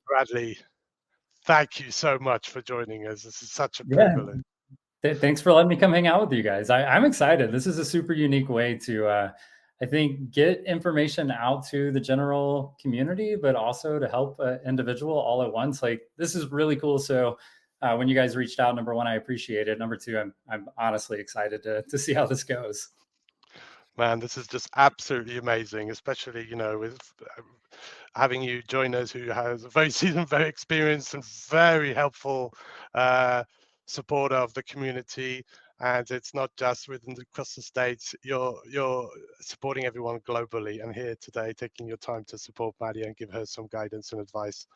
Bradley, thank you so much for joining us. This is such a Yeah. privilege. Thanks for letting me come hang out with you guys. I'm excited. This is a super unique way to, I think, get information out to the general community, but also to help an individual all at once. Like, this is really cool. So when you guys reached out, number one, I appreciate it. Number two, I'm honestly excited to see how this goes. Man, this is just absolutely amazing, especially, with having you join us, who has a very seasoned, very experienced, and very helpful supporter of the community. And it's not just across the States. You're supporting everyone globally, and here today, taking your time to support Maria and give her some guidance and advice.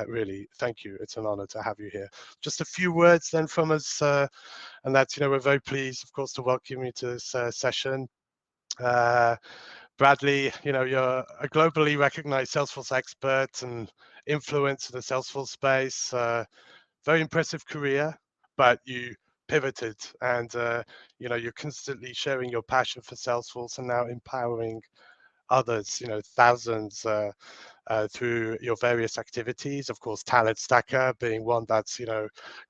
Really, thank you. It's an honor to have you here. Just a few words then from us, and that's, we're very pleased, of course, to welcome you to this session. Bradley, you're a globally recognized Salesforce expert and influence in the Salesforce space. Very impressive career, but you pivoted, and you're constantly sharing your passion for Salesforce and now empowering others, thousands through your various activities. Of course, Talent Stacker being one that's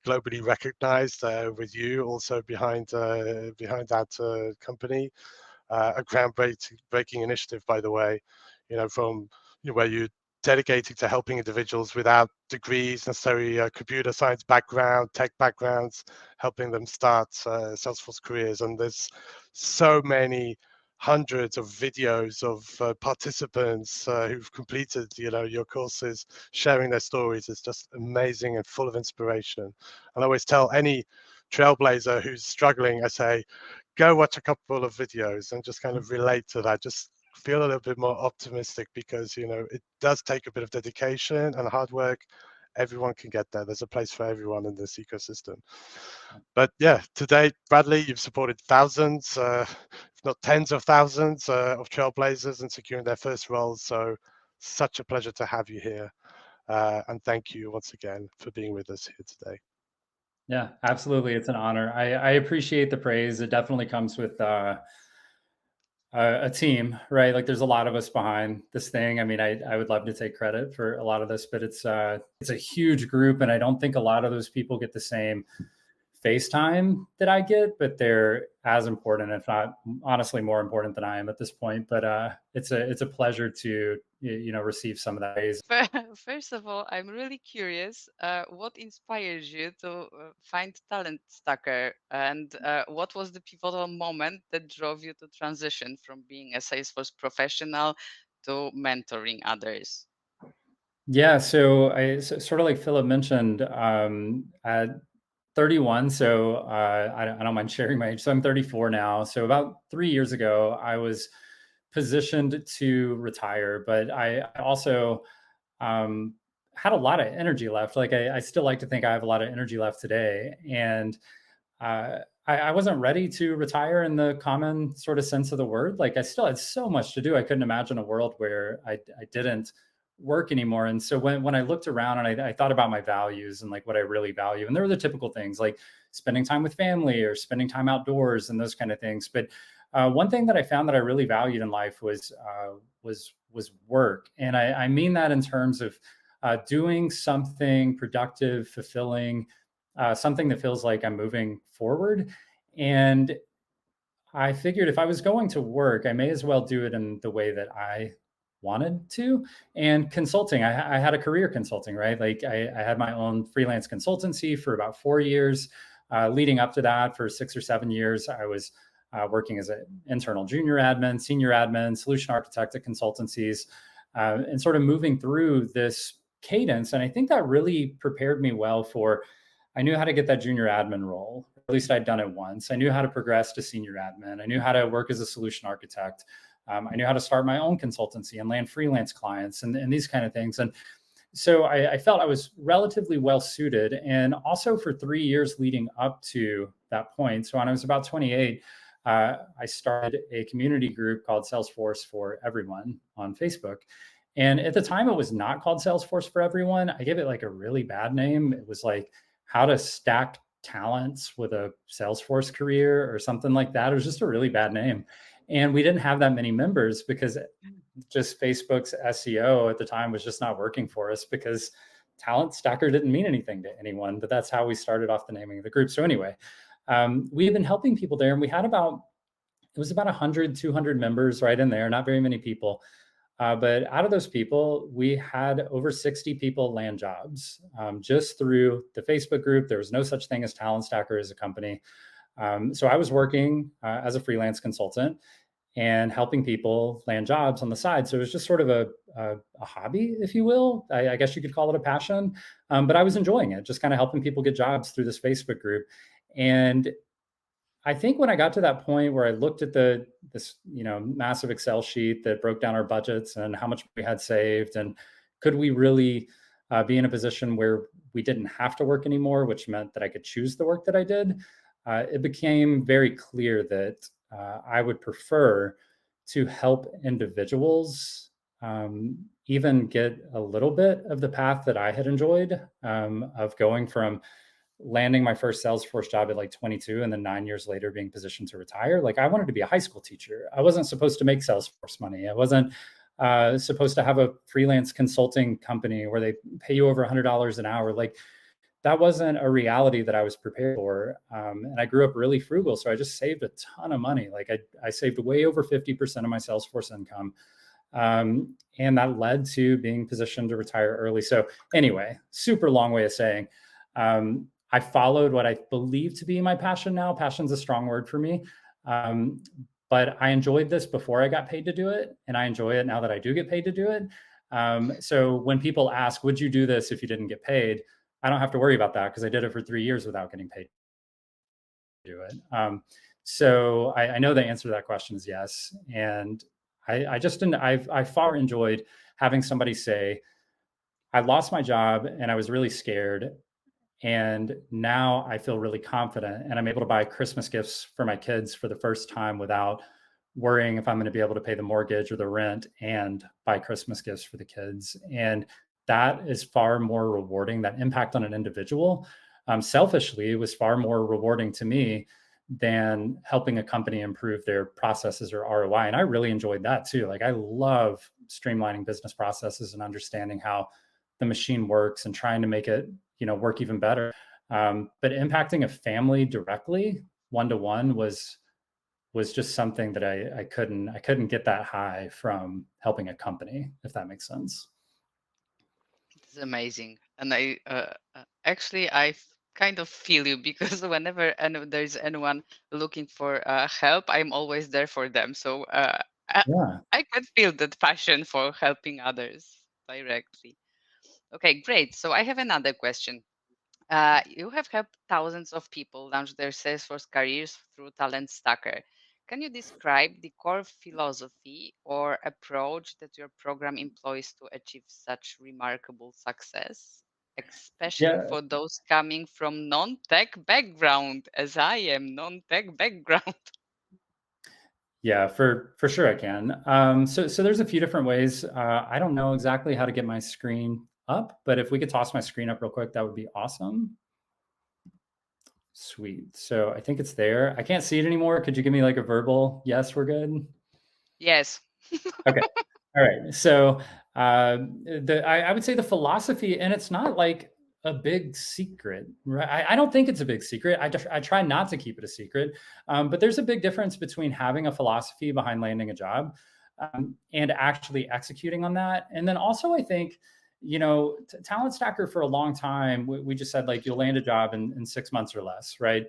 globally recognized, with you also behind that company. A groundbreaking initiative, by the way, from where you're dedicated to helping individuals without degrees, necessarily computer science background, tech backgrounds, helping them start Salesforce careers. And there's so many hundreds of videos of participants who've completed, your courses, sharing their stories. It's just amazing and full of inspiration. And I always tell any Trailblazer who's struggling, I say, go watch a couple of videos and just kind of relate to that. Just feel a little bit more optimistic, because it does take a bit of dedication and hard work. Everyone can get there. There's a place for everyone in this ecosystem. But yeah, today, Bradley, you've supported thousands, if not tens of thousands of Trailblazers in securing their first roles. So such a pleasure to have you here. And thank you once again for being with us here today. Yeah, absolutely. It's an honor. I appreciate the praise. It definitely comes with a team, right? Like, there's a lot of us behind this thing. I mean, I would love to take credit for a lot of this, but it's a huge group, and I don't think a lot of those people get the same FaceTime that I get, but they're as important, if not honestly more important than I am at this point. But it's a pleasure to receive some of that praise. First of all, I'm really curious, what inspires you to find Talent Stacker, and what was the pivotal moment that drove you to transition from being a Salesforce professional to mentoring others? Yeah, so sort of like Philip mentioned, at 31, so I don't mind sharing my age. So I'm 34 now. So about 3 years ago, I was positioned to retire, but I also um, had a lot of energy left. Like, I still like to think I have a lot of energy left today. And I wasn't ready to retire in the common sort of sense of the word. Like, I still had so much to do. I couldn't imagine a world where I didn't work anymore. And so when I looked around and I thought about my values and like what I really value, and there were the typical things like spending time with family or spending time outdoors and those kind of things. But one thing that I found that I really valued in life was work, and I mean that in terms of doing something productive, fulfilling, something that feels like I'm moving forward. And I figured if I was going to work, I may as well do it in the way that I wanted to. And consulting, I had a career consulting, right? Like, I had my own freelance consultancy for about 4 years. Leading up to that, for 6 or 7 years, I was working as an internal junior admin, senior admin, solution architect at consultancies, and sort of moving through this cadence. And I think that really prepared me well for, I knew how to get that junior admin role. At least I'd done it once. I knew how to progress to senior admin. I knew how to work as a solution architect. I knew how to start my own consultancy and land freelance clients and these kind of things. And so I felt I was relatively well suited. And also for 3 years leading up to that point, so when I was about 28, I started a community group called Salesforce for Everyone on Facebook. And at the time, it was not called Salesforce for Everyone. I gave it like a really bad name. It was like how to stack talents with a Salesforce career or something like that. It was just a really bad name. And we didn't have that many members because just Facebook's SEO at the time was just not working for us because Talent Stacker didn't mean anything to anyone, but that's how we started off the naming of the group. So anyway, we have been helping people there, and we had it was about 100, 200 members right in there, not very many people. But out of those people, we had over 60 people land jobs just through the Facebook group. There was no such thing as Talent Stacker as a company. So I was working as a freelance consultant and helping people land jobs on the side. So it was just sort of a hobby, if you will. I guess you could call it a passion, but I was enjoying it, just kind of helping people get jobs through this Facebook group. And I think when I got to that point where I looked at this massive Excel sheet that broke down our budgets and how much we had saved, and could we really be in a position where we didn't have to work anymore, which meant that I could choose the work that I did, it became very clear that I would prefer to help individuals even get a little bit of the path that I had enjoyed of going from landing my first Salesforce job at like 22 and then 9 years later being positioned to retire. Like, I wanted to be a high school teacher. I wasn't supposed to make Salesforce money. I wasn't supposed to have a freelance consulting company where they pay you over $100 an hour. Like, that wasn't a reality that I was prepared for. And I grew up really frugal. So I just saved a ton of money. Like, I saved way over 50% of my Salesforce income. And that led to being positioned to retire early. So anyway, super long way of saying, I followed what I believe to be my passion now. Passion's a strong word for me. But I enjoyed this before I got paid to do it. And I enjoy it now that I do get paid to do it. So when people ask, would you do this if you didn't get paid? I don't have to worry about that because I did it for 3 years without getting paid to do it. So I know the answer to that question is yes. And I far enjoyed having somebody say, I lost my job and I was really scared. And now I feel really confident and I'm able to buy Christmas gifts for my kids for the first time without worrying if I'm going to be able to pay the mortgage or the rent and buy Christmas gifts for the kids. And that is far more rewarding. That impact on an individual, selfishly, was far more rewarding to me than helping a company improve their processes or ROI. And I really enjoyed that too. Like, I love streamlining business processes and understanding how the machine works and trying to make it work even better. But impacting a family directly, one-to-one, was just something that I couldn't get that high from helping a company, if that makes sense. It's amazing. And I actually, I kind of feel you, because whenever there's anyone looking for help, I'm always there for them. So Yeah. I can feel that passion for helping others directly. Okay, great. So I have another question. You have helped thousands of people launch their Salesforce careers through Talent Stacker. Can you describe the core philosophy or approach that your program employs to achieve such remarkable success, especially Yeah. for those coming from non-tech background, as I am non-tech background? Yeah, for sure I can. So there's a few different ways. I don't know exactly how to get my screen up, but if we could toss my screen up real quick, that would be awesome. Sweet. So I think it's there. I can't see it anymore. Could you give me like a verbal yes, we're good? Yes. Okay. All right. So I would say the philosophy, and it's not like a big secret, right? I don't think it's a big secret. I try not to keep it a secret, but there's a big difference between having a philosophy behind landing a job and actually executing on that. And then also, I think, Talent Stacker for a long time, we just said like you'll land a job in 6 months or less, right?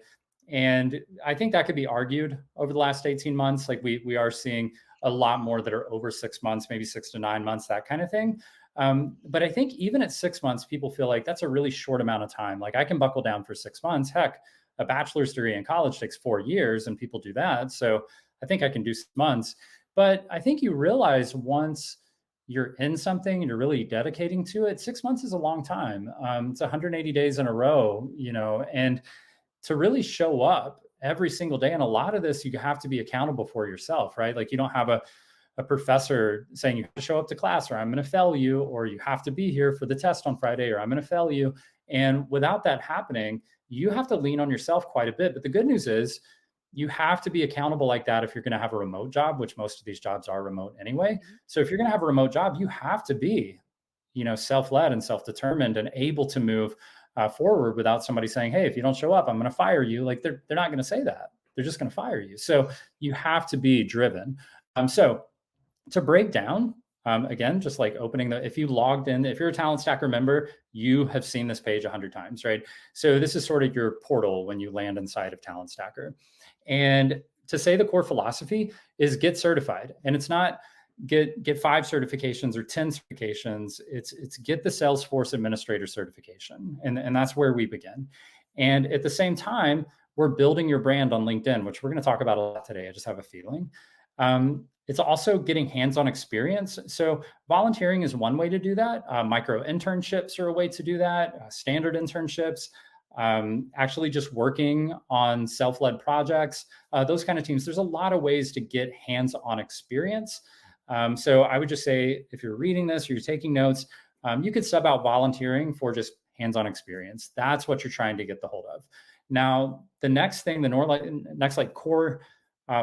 And I think that could be argued over the last 18 months. Like we are seeing a lot more that are over 6 months, maybe 6 to 9 months, that kind of thing. But I think even at 6 months, people feel like that's a really short amount of time. Like, I can buckle down for 6 months. Heck, a bachelor's degree in college takes 4 years and people do that. So I think I can do 6 months. But I think you realize once you're in something and you're really dedicating to it, 6 months is a long time. It's 180 days in a row, and to really show up every single day. And a lot of this, you have to be accountable for yourself, right? Like, you don't have a professor saying you have to show up to class or I'm going to fail you, or you have to be here for the test on Friday or I'm going to fail you. And without that happening, you have to lean on yourself quite a bit. But the good news is you have to be accountable like that if you're going to have a remote job, which most of these jobs are remote anyway. So if you're going to have a remote job, you have to be, self-led and self-determined and able to move forward without somebody saying, hey, if you don't show up, I'm going to fire you. Like they're not going to say that. They're just going to fire you. So you have to be driven. So to break down, again, just like opening if you logged in, if you're a Talent Stacker member, you have seen this page 100 times, right? So this is sort of your portal when you land inside of Talent Stacker. And to say the core philosophy is get certified. And it's not get 5 certifications or 10 certifications. It's get the Salesforce administrator certification. And that's where we begin. And at the same time, we're building your brand on LinkedIn, which we're going to talk about a lot today. I just have a feeling. It's also getting hands-on experience. So volunteering is one way to do that. Micro internships are a way to do that. Standard internships, actually just working on self-led projects, those kind of teams. There's a lot of ways to get hands-on experience. So I would just say, if you're reading this or you're taking notes, you could sub out volunteering for just hands-on experience. That's what you're trying to get the hold of. Now, the next thing, next core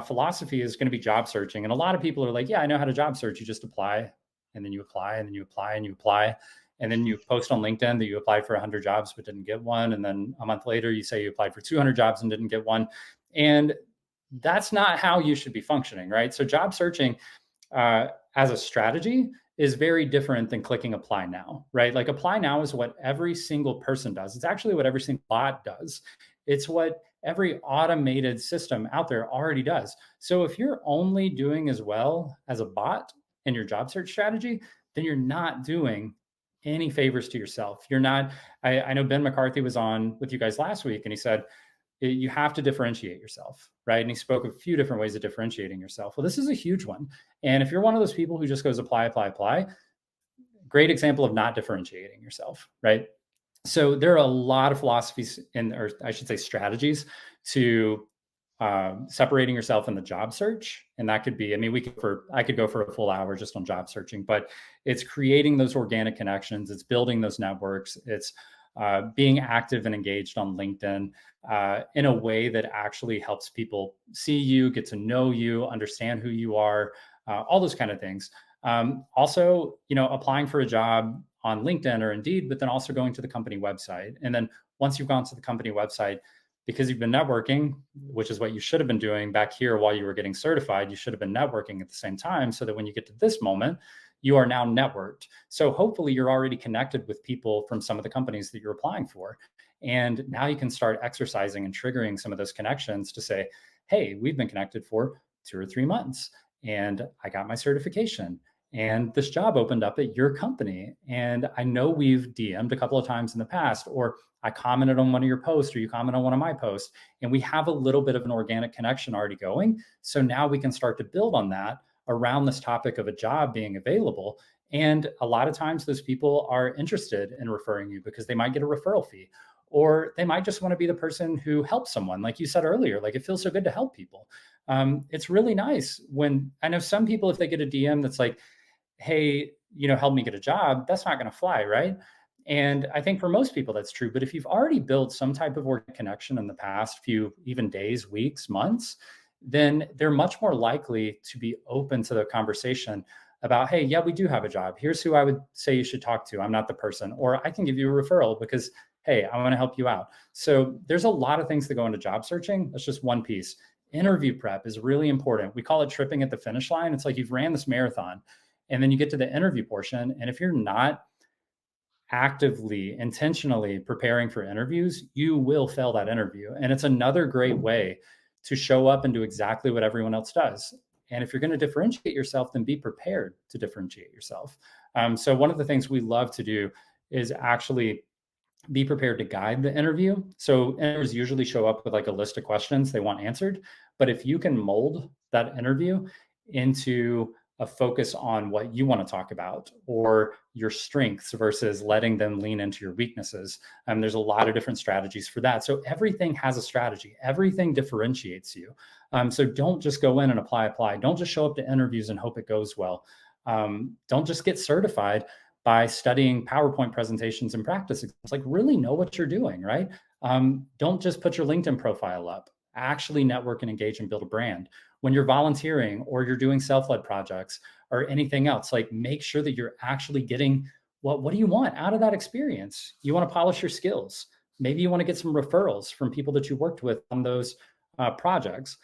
philosophy is going to be job searching. And a lot of people are like, yeah, I know how to job search. You just apply, and then you apply, and then you apply, and you apply. And then you post on LinkedIn that you applied for 100 jobs but didn't get one. And then a month later, you say you applied for 200 jobs and didn't get one. And that's not how you should be functioning, right? So job searching as a strategy is very different than clicking apply now, right? Like apply now is what every single person does. It's actually what every single bot does. It's what every automated system out there already does. So if you're only doing as well as a bot in your job search strategy, then you're not doing any favors to yourself. You're not, I know Ben McCarthy was on with you guys last week, and he said, you have to differentiate yourself, right? And he spoke of a few different ways of differentiating yourself. Well, this is a huge one. And if you're one of those people who just goes apply, apply, apply, great example of not differentiating yourself, right? So there are a lot of philosophies or I should say strategies to separating yourself in the job search. And that could be, I mean, I could go for a full hour just on job searching, but it's creating those organic connections. It's building those networks. It's being active and engaged on LinkedIn in a way that actually helps people see you, get to know you, understand who you are, all those kind of things. Also, applying for a job on LinkedIn or Indeed, but then also going to the company website. And then once you've gone to the company website, because you've been networking, which is what you should have been doing back here while you were getting certified, you should have been networking at the same time so that when you get to this moment, you are now networked. So hopefully you're already connected with people from some of the companies that you're applying for. And now you can start exercising and triggering some of those connections to say, hey, we've been connected for 2 or 3 months and I got my certification. And this job opened up at your company. And I know we've DM'd a couple of times in the past, or I commented on one of your posts, or you commented on one of my posts, and we have a little bit of an organic connection already going. So now we can start to build on that around this topic of a job being available. And a lot of times those people are interested in referring you because they might get a referral fee, or they might just want to be the person who helps someone. Like you said earlier, like it feels so good to help people. It's really nice when I know some people, if they get a DM that's like, hey, help me get a job, that's not going to fly, right? And I think for most people that's true. But if you've already built some type of organic connection in the past few, even days, weeks, months, then they're much more likely to be open to the conversation about, hey, yeah, we do have a job. Here's who I would say you should talk to. I'm not the person. Or I can give you a referral because, hey, I want to help you out. So there's a lot of things that go into job searching. That's just one piece. Interview prep is really important. We call it tripping at the finish line. It's like you've ran this marathon and then you get to the interview portion. And if you're not actively, intentionally preparing for interviews, you will fail that interview. And it's another great way to show up and do exactly what everyone else does. And if you're going to differentiate yourself, then be prepared to differentiate yourself. So one of the things we love to do is actually be prepared to guide the interview. So interviewers usually show up with like a list of questions they want answered. But if you can mold that interview into a focus on what you want to talk about or your strengths versus letting them lean into your weaknesses. There's a lot of different strategies for that. So everything has a strategy. Everything differentiates you. So don't just go in and apply. Don't just show up to interviews and hope it goes well. Don't just get certified by studying PowerPoint presentations and practice exams. Like really know what you're doing, right? Don't just put your LinkedIn profile up actually network and engage and build a brand. When you're volunteering or you're doing self-led projects or anything else, like make sure that you're actually getting what do you want out of that experience? You want to polish your skills. Maybe you want to get some referrals from people that you worked with on those projects.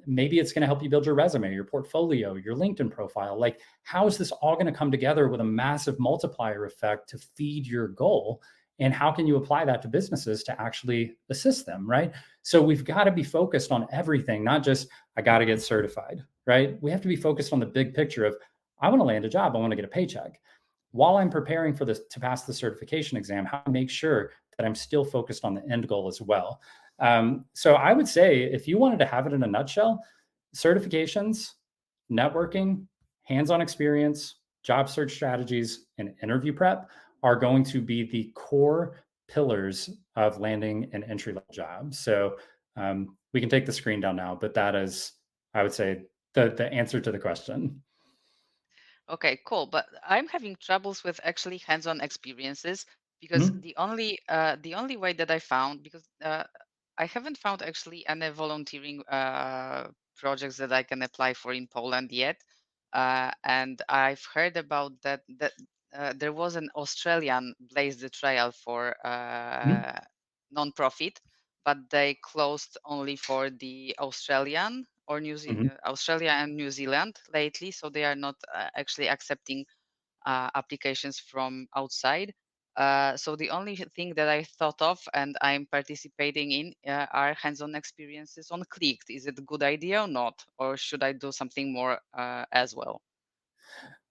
Maybe it's going to help you build your resume, your portfolio, your LinkedIn profile. Like, how is this all going to come together with a massive multiplier effect to feed your goal? And how can you apply that to businesses to actually assist them, right? So we've got to be focused on everything, not just, I got to get certified, right? We have to be focused on the big picture of, I want to land a job, I want to get a paycheck. While I'm preparing for this to pass the certification exam, how to make sure that I'm still focused on the end goal as well. So I would say, if you wanted to have it in a nutshell, certifications, networking, hands-on experience, job search strategies, and interview prep are going to be the core pillars of landing an entry-level job. So we can take the screen down now, but that is, I would say, the answer to the question. Okay, cool. But I'm having troubles with actually hands-on experiences because Mhm. the only way that I found, because I haven't found actually any volunteering projects that I can apply for in Poland yet. And I've heard about that there was an Australian Blaze the Trail for Mhm. non-profit, but they closed only for the Australian or Mhm. Australia and New Zealand lately, so they are not actually accepting applications from outside. So the only thing that I thought of and I'm participating in are hands-on experiences on Clicked. Is it a good idea or not, or should I do something more as well?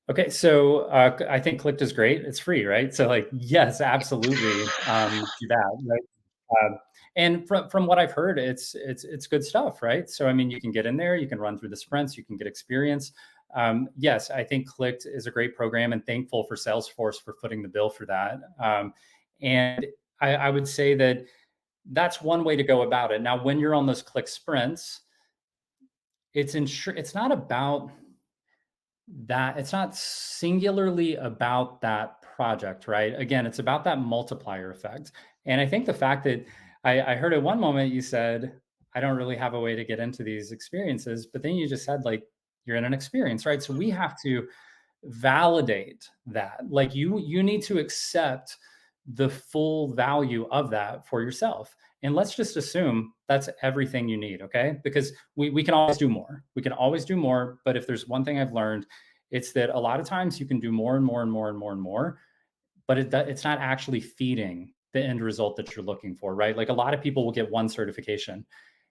Okay, so I think Clicked is great. It's free, right? So like, yes, absolutely, do that, right? And from what I've heard, it's good stuff, right? So I mean, you can get in there, you can run through the sprints, you can get experience. Yes, I think Clicked is a great program, and thankful for Salesforce for footing the bill for that. And I would say that that's one way to go about it. Now, when you're on those Click sprints, it's not about that, it's not singularly about that project, right? Again, it's about that multiplier effect. And I think the fact that I heard at one moment you said, I don't really have a way to get into these experiences, but then you just said, like, you're in an experience, right? So we have to validate that. Like, you need to accept the full value of that for yourself. And let's just assume that's everything you need, okay? Because we can always do more. We can always do more. But if there's one thing I've learned, it's that a lot of times you can do more and more and more and more and more, but it's not actually feeding the end result that you're looking for, right? Like, a lot of people will get one certification,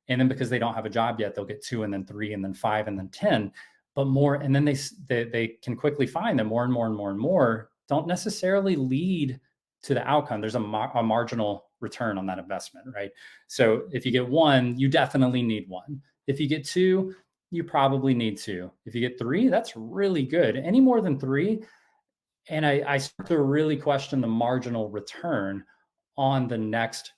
and then because they don't have a job yet, they'll get 2 and then 3 and then 5 and then 10, but more. And then they can quickly find that more and more and more and more don't necessarily lead to the outcome. There's a marginal return on that investment, right? So if you get 1, you definitely need 1. If you get 2, you probably need 2. If you get 3, that's really good. Any more than 3, and I start to really question the marginal return on the next,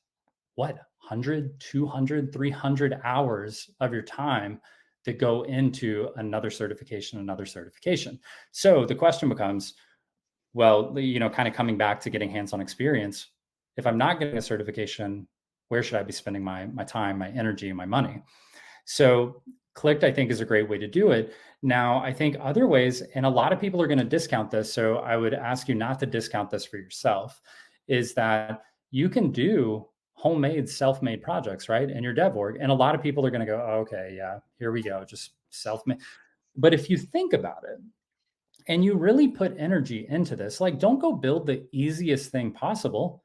100, 200, 300 hours of your time that go into another certification. So the question becomes, well, kind of coming back to getting hands-on experience, if I'm not getting a certification, where should I be spending my time, my energy, and my money? So Clicked, I think, is a great way to do it. Now, I think other ways, and a lot of people are going to discount this, so I would ask you not to discount this for yourself, is that you can do homemade, self-made projects, right? In your dev org. And a lot of people are going to go, oh, okay, yeah, here we go, just self-made. But if you think about it, and you really put energy into this, like, don't go build the easiest thing possible.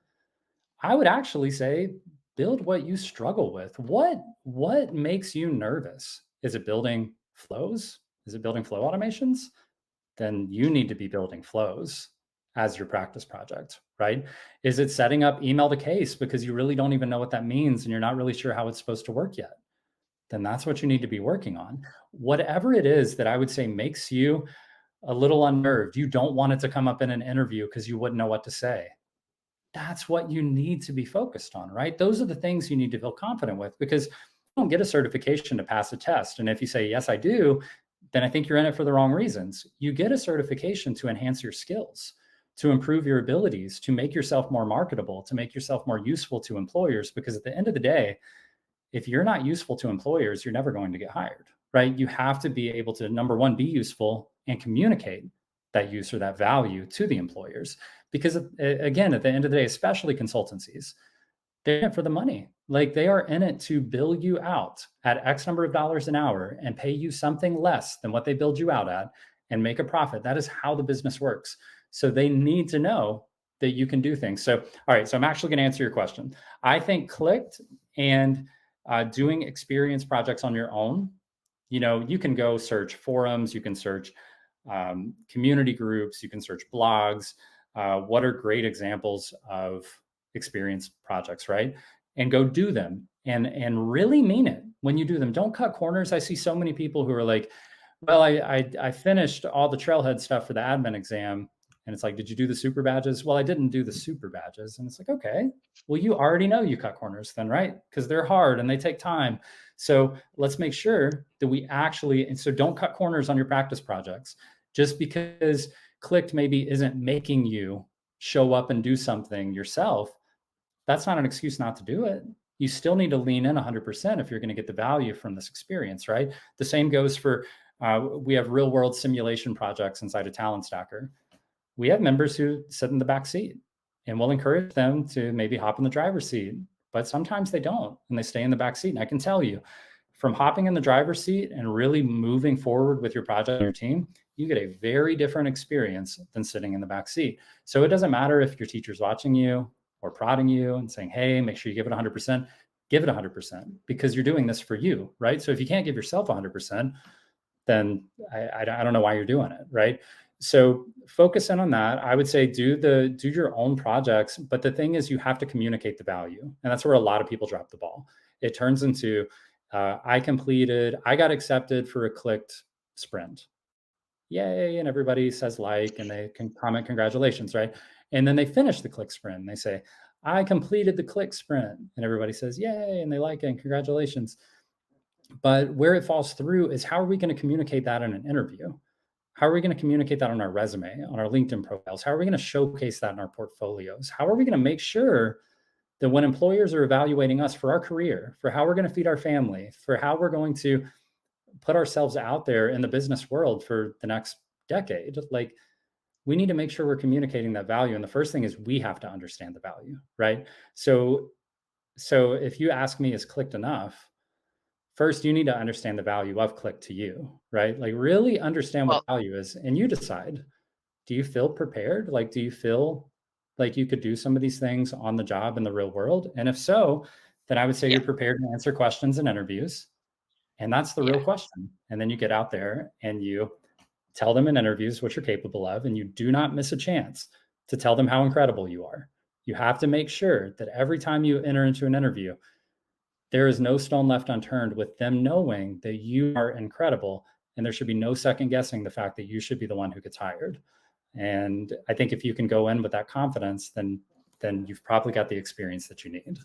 I would actually say, build what you struggle with. What makes you nervous? Is it building flows? Is it building flow automations? Then you need to be building flows as your practice project, right? Is it setting up email to case because you really don't even know what that means and you're not really sure how it's supposed to work yet? Then that's what you need to be working on. Whatever it is that I would say makes you a little unnerved, you don't want it to come up in an interview because you wouldn't know what to say, that's what you need to be focused on, right? Those are the things you need to feel confident with, because you don't get a certification to pass a test. And if you say, yes, I do, then I think you're in it for the wrong reasons. You get a certification to enhance your skills, to improve your abilities, to make yourself more marketable, to make yourself more useful to employers. Because at the end of the day, if you're not useful to employers, you're never going to get hired, right? You have to be able to, number one, be useful and communicate that use or that value to the employers. Because again, at the end of the day, especially consultancies, they're in it for the money. Like they are in it to bill you out at X number of dollars an hour and pay you something less than what they billed you out at and make a profit. That is how the business works. So they need to know that you can do things. So, all right, so I'm actually going to answer your question. I think clicked and doing experience projects on your own, you can go search forums, you can search community groups, you can search blogs. What are great examples of experience projects, right? And go do them and really mean it when you do them. Don't cut corners. I see so many people who are like, well, I finished all the Trailhead stuff for the admin exam. And it's like, did you do the super badges? Well, I didn't do the super badges. And it's like, okay, well, you already know you cut corners then, right? Because they're hard and they take time. So let's make sure that we actually, and so don't cut corners on your practice projects. Just because Clicked maybe isn't making you show up and do something yourself, that's not an excuse not to do it. You still need to lean in 100% if you're going to get the value from this experience, right? The same goes for, we have real world simulation projects inside of Talent Stacker. We have members who sit in the back seat and we'll encourage them to maybe hop in the driver's seat, but sometimes they don't and they stay in the back seat. And I can tell you, from hopping in the driver's seat and really moving forward with your project and your team, you get a very different experience than sitting in the back seat. So it doesn't matter if your teacher's watching you or prodding you and saying, hey, make sure you give it 100%, give it 100% because you're doing this for you, right? So if you can't give yourself 100%, then I don't know why you're doing it, right? So focus in on that. I would say do your own projects, but the thing is you have to communicate the value. And that's where a lot of people drop the ball. It turns into, I got accepted for a clicked sprint. Yay. And everybody says and they can comment congratulations, right? And then they finish the click sprint and they say, I completed the click sprint. And everybody says, yay. And they like it and congratulations. But where it falls through is how are we going to communicate that in an interview? How are we going to communicate that on our resume, on our LinkedIn profiles? How are we going to showcase that in our portfolios? How are we going to make sure that when employers are evaluating us for our career, for how we're going to feed our family, for how we're going to put ourselves out there in the business world for the next decade, like we need to make sure we're communicating that value. And the first thing is we have to understand the value, right? So if you ask me, is clicked enough? First, you need to understand the value of click to you, right? Like really understand what value is and you decide, do you feel prepared? Like, do you feel like you could do some of these things on the job in the real world? And if so, then I would say you're prepared to answer questions in interviews. And that's the real question. And then you get out there and you tell them in interviews what you're capable of, and you do not miss a chance to tell them how incredible you are. You have to make sure that every time you enter into an interview, there is no stone left unturned with them knowing that you are incredible. And there should be no second guessing the fact that you should be the one who gets hired. And I think if you can go in with that confidence, then you've probably got the experience that you need.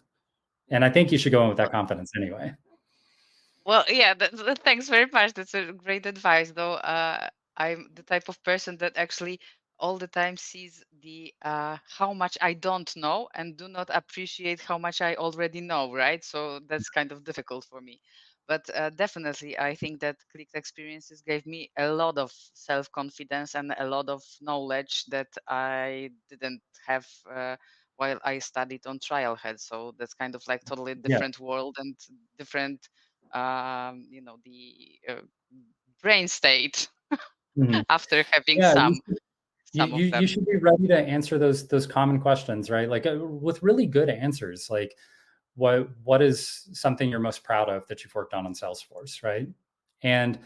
And I think you should go in with that confidence anyway. Well, yeah, thanks very much. That's a great advice, though. I'm the type of person that actually all the time sees the how much I don't know and do not appreciate how much I already know, right? So that's kind of difficult for me. But definitely, I think that clicked experiences gave me a lot of self-confidence and a lot of knowledge that I didn't have while I studied on Trailhead. So that's kind of like totally different world and different the brain state after having some of them. You should be ready to answer those common questions, right? Like with really good answers, like what is something you're most proud of that you've worked on Salesforce, right? And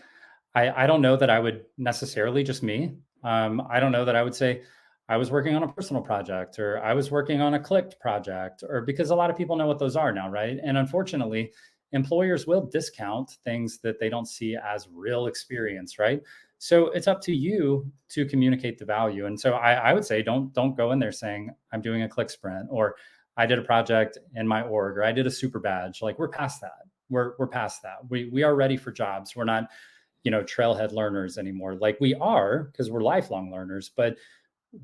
I don't know that I would necessarily just me. I don't know that I would say I was working on a personal project or I was working on a clicked project, or because a lot of people know what those are now, right? And unfortunately, employers will discount things that they don't see as real experience, right? So it's up to you to communicate the value. And so I would say don't go in there saying I'm doing a click sprint or I did a project in my org or I did a super badge. Like we're past that. We're past that. We are ready for jobs. We're not, trailhead learners anymore. Like we are, because we're lifelong learners, but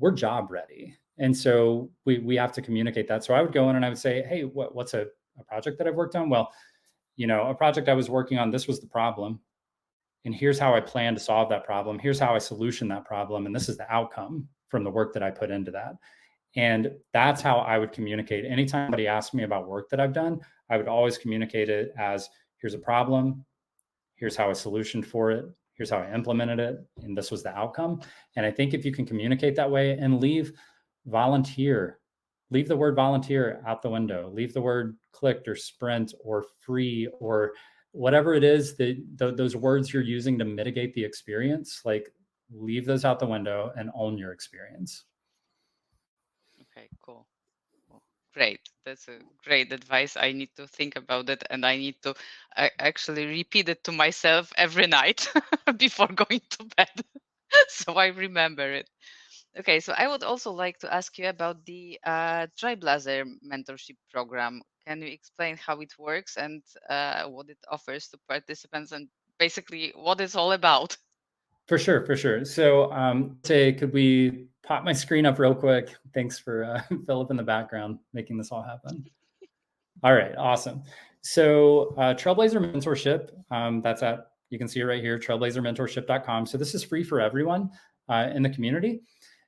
we're job ready. And so we have to communicate that. So I would go in and I would say, hey, what's a project that I've worked on? Well, a project I was working on, this was the problem. And here's how I plan to solve that problem. Here's how I solution that problem. And this is the outcome from the work that I put into that. And that's how I would communicate. Anytime somebody asked me about work that I've done, I would always communicate it as, here's a problem, here's how I solutioned for it, here's how I implemented it, and this was the outcome. And I think if you can communicate that way and leave the word volunteer out the window, leave the word clicked or sprint or free or whatever it is that those words you're using to mitigate the experience, like leave those out the window and own your experience. Okay, cool. Great. That's a great advice. I need to think about it, and I need to actually repeat it to myself every night before going to bed, so I remember it. Okay, so I would also like to ask you about the Trailblazer mentorship program. Can you explain how it works and what it offers to participants, and basically what it's all about? For sure. So could we pop my screen up real quick? Thanks for Philip in the background making this all happen. All right, awesome. So Trailblazer Mentorship, you can see it right here, trailblazermentorship.com. So this is free for everyone in the community.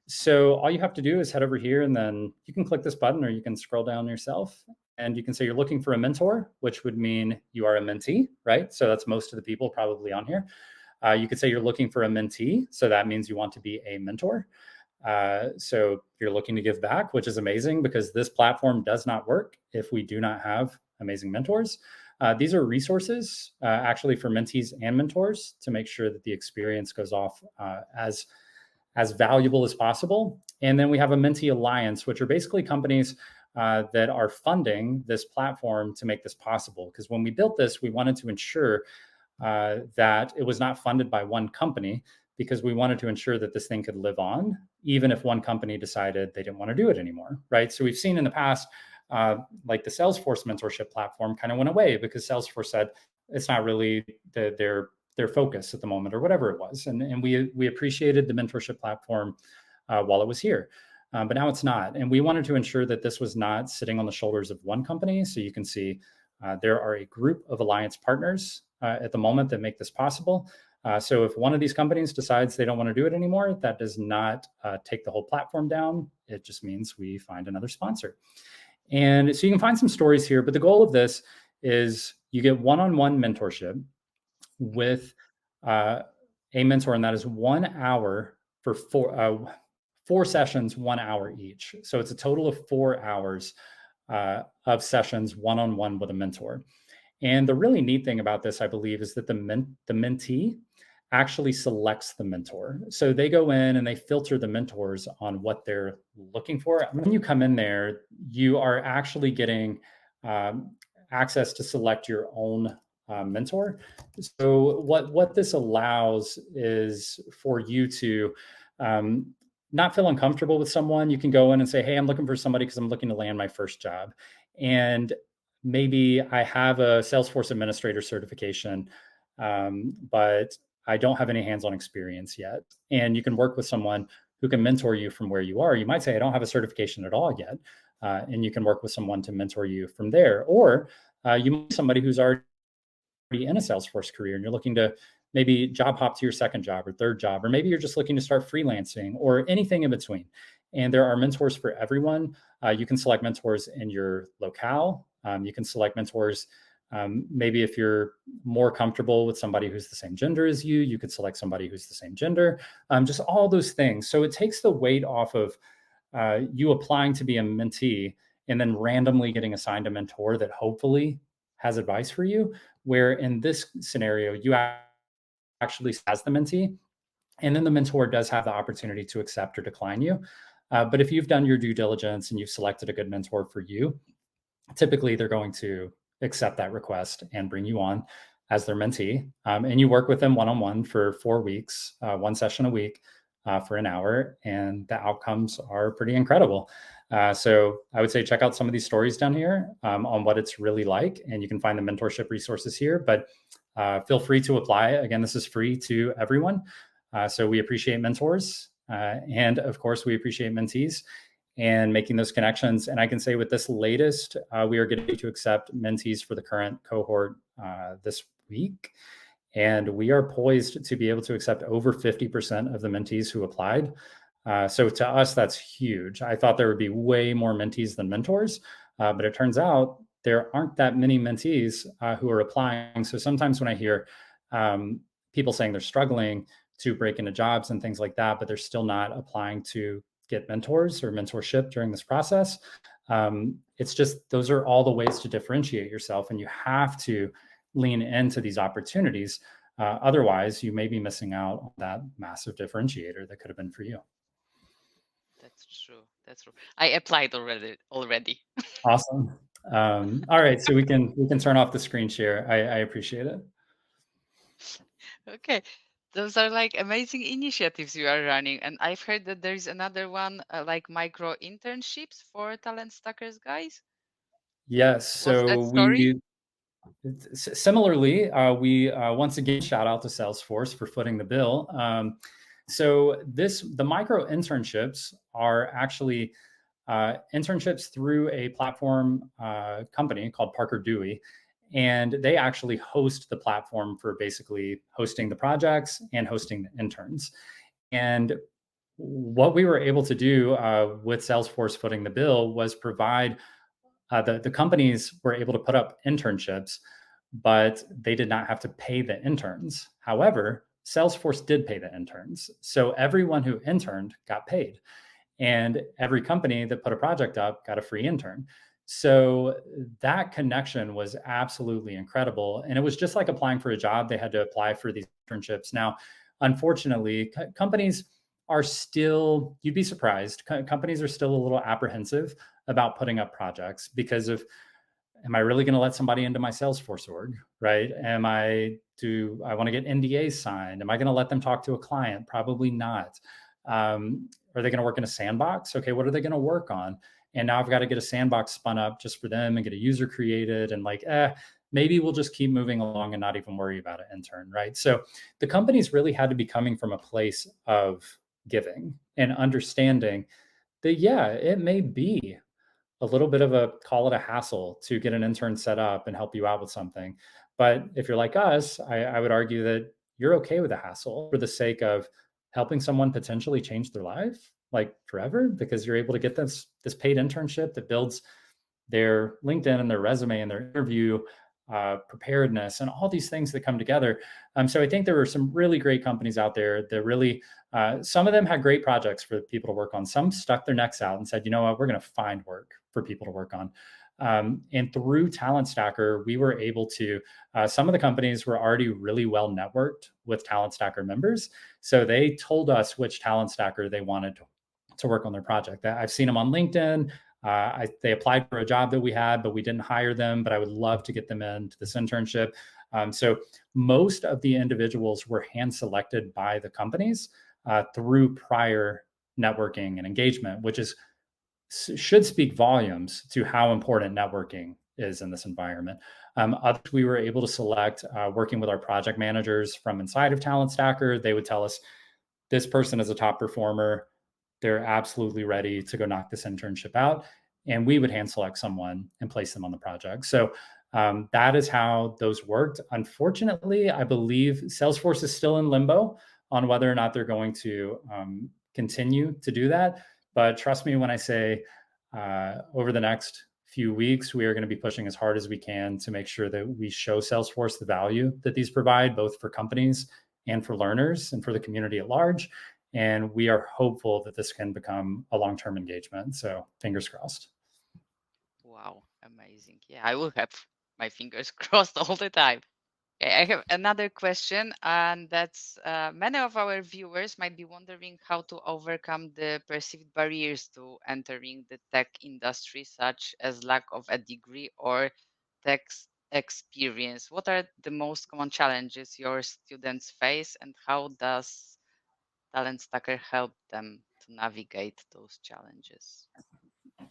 So all you have to do is head over here, and then you can click this button, or you can scroll down yourself, and you can say you're looking for a mentor, which would mean you are a mentee, right? So that's most of the people probably on here. You could say you're looking for a mentee. So that means you want to be a mentor. So you're looking to give back, which is amazing, because this platform does not work if we do not have amazing mentors. These are resources actually for mentees and mentors to make sure that the experience goes off as valuable as possible. And then we have a Mentee Alliance, which are basically companies that are funding this platform to make this possible. Because when we built this, we wanted to ensure that it was not funded by one company, because we wanted to ensure that this thing could live on, even if one company decided they didn't want to do it anymore, right? So we've seen in the past, like the Salesforce mentorship platform kind of went away because Salesforce said it's not really their focus at the moment, or whatever it was. And we appreciated the mentorship platform while it was here. But now it's not. And we wanted to ensure that this was not sitting on the shoulders of one company. So you can see there are a group of alliance partners at the moment that make this possible. So if one of these companies decides they don't want to do it anymore, that does not take the whole platform down. It just means we find another sponsor. And so you can find some stories here, but the goal of this is you get one-on-one mentorship with a mentor, and that is 1 hour for four sessions, 1 hour each. So it's a total of 4 hours of sessions one-on-one with a mentor. And the really neat thing about this, I believe, is that the mentee actually selects the mentor. So they go in and they filter the mentors on what they're looking for. When you come in there, you are actually getting access to select your own mentor. So what this allows is for you to not feel uncomfortable with someone. You can go in and say, hey, I'm looking for somebody because I'm looking to land my first job. And maybe I have a Salesforce administrator certification, but I don't have any hands-on experience yet. And you can work with someone who can mentor you from where you are. You might say, I don't have a certification at all yet. And you can work with someone to mentor you from there. Or you might be somebody who's already in a Salesforce career and you're looking to maybe job hop to your second job or third job, or maybe you're just looking to start freelancing or anything in between. And there are mentors for everyone. You can select mentors in your locale. You can select mentors. Maybe if you're more comfortable with somebody who's the same gender as you, you could select somebody who's the same gender, just all those things. So it takes the weight off of you applying to be a mentee and then randomly getting assigned a mentor that hopefully has advice for you, where in this scenario, you actually as the mentee, and then the mentor does have the opportunity to accept or decline you. But if you've done your due diligence and you've selected a good mentor for you, typically they're going to accept that request and bring you on as their mentee. And you work with them one-on-one for 4 weeks, 1 session a week for an hour, and the outcomes are pretty incredible. So I would say check out some of these stories down here on what it's really like, and you can find the mentorship resources here, but feel free to apply. Again, this is free to everyone. So we appreciate mentors, and of course we appreciate mentees. and making those connections. And I can say with this latest, we are getting to accept mentees for the current cohort this week. And we are poised to be able to accept over 50% of the mentees who applied. So to us, that's huge. I thought there would be way more mentees than mentors, but it turns out there aren't that many mentees who are applying. So sometimes when I hear people saying they're struggling to break into jobs and things like that, but they're still not applying to get mentors or mentorship during this process, it's just, those are all the ways to differentiate yourself, and you have to lean into these opportunities. Otherwise, you may be missing out on that massive differentiator that could have been for you. That's true. That's true. I applied already. Awesome. All right, so we can turn off the screen share. I appreciate it. Okay. Those are like amazing initiatives you are running. And I've heard that there's another one like micro internships for talent stackers, guys. Yes. What's that So story? similarly, we once again shout out to Salesforce for footing the bill. So the micro internships are actually internships through a platform company called Parker Dewey. And they actually host the platform for basically hosting the projects and hosting the interns. And what we were able to do with Salesforce footing the bill was provide the companies were able to put up internships, but they did not have to pay the interns. However, Salesforce did pay the interns. So everyone who interned got paid, and every company that put a project up got a free intern. So that connection was absolutely incredible. And it was just like applying for a job. They had to apply for these internships. Now, unfortunately, companies are still, you'd be surprised, companies are still a little apprehensive about putting up projects because of, am I really going to let somebody into my Salesforce org, right? Do I want to get NDAs signed? Am I going to let them talk to a client? Probably not. Are they going to work in a sandbox? Okay, what are they going to work on? And now I've got to get a sandbox spun up just for them and get a user created, and maybe we'll just keep moving along and not even worry about an intern, right? So the companies really had to be coming from a place of giving and understanding that, yeah, it may be a little bit of a, call it a hassle to get an intern set up and help you out with something. But if you're like us, I would argue that you're okay with a hassle for the sake of helping someone potentially change their life, like forever, because you're able to get this paid internship that builds their LinkedIn and their resume and their interview preparedness and all these things that come together. So I think there were some really great companies out there that really, some of them had great projects for people to work on. Some stuck their necks out and said, you know what, we're going to find work for people to work on. And through Talent Stacker, we were able to, some of the companies were already really well networked with Talent Stacker members. So they told us which Talent Stacker they wanted to work on their project. I've seen them on LinkedIn. They applied for a job that we had, but we didn't hire them, but I would love to get them into this internship. So most of the individuals were hand selected by the companies through prior networking and engagement, which should speak volumes to how important networking is in this environment. Others we were able to select working with our project managers from inside of Talent Stacker. They would tell us, this person is a top performer. They're absolutely ready to go knock this internship out. And we would hand select someone and place them on the project. So that is how those worked. Unfortunately, I believe Salesforce is still in limbo on whether or not they're going to continue to do that. But trust me when I say over the next few weeks, we are going to be pushing as hard as we can to make sure that we show Salesforce the value that these provide, both for companies and for learners and for the community at large. And we are hopeful that this can become a long-term engagement. So fingers crossed. Wow, amazing. Yeah, I will have my fingers crossed all the time. Okay, I have another question, and that's many of our viewers might be wondering how to overcome the perceived barriers to entering the tech industry, such as lack of a degree or tech experience. What are the most common challenges your students face, and how does Talent Stacker help them to navigate those challenges?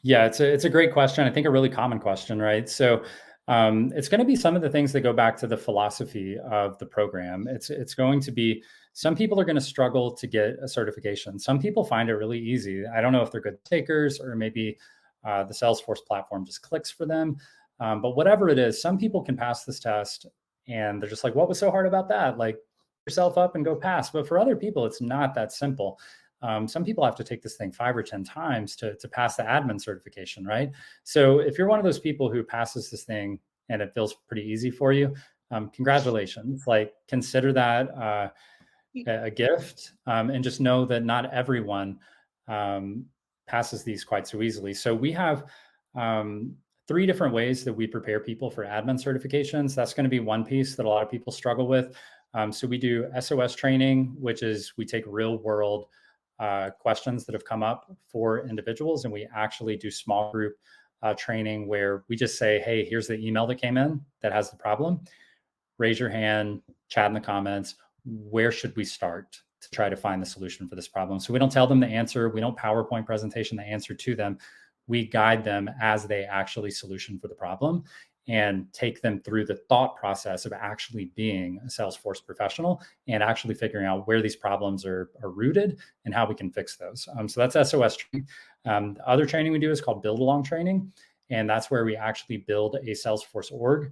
Yeah, it's a great question. I think a really common question, right? So It's going to be some of the things that go back to the philosophy of the program. It's going to be, some people are going to struggle to get a certification. Some people find it really easy. I don't know if they're good takers, or maybe the Salesforce platform just clicks for them. But whatever it is, some people can pass this test and they're just like, what was so hard about that? Like, yourself up and go pass. But for other people, it's not that simple. Some people have to take this thing 5 or 10 times to pass the admin certification, right? So if you're one of those people who passes this thing and it feels pretty easy for you, congratulations. Like, consider that a gift, and just know that not everyone passes these quite so easily. So we have 3 different ways that we prepare people for admin certifications. That's going to be one piece that a lot of people struggle with. So we do SOS training, which is we take real world questions that have come up for individuals, and we actually do small group training where we just say, hey, here's the email that came in that has the problem. Raise your hand, chat in the comments. Where should we start to try to find the solution for this problem? So we don't tell them the answer. We don't PowerPoint presentation the answer to them. We guide them as they actually solution for the problem and take them through the thought process of actually being a Salesforce professional and actually figuring out where these problems are rooted and how we can fix those. So that's SOS training. The other training we do is called build along training. And that's where we actually build a Salesforce org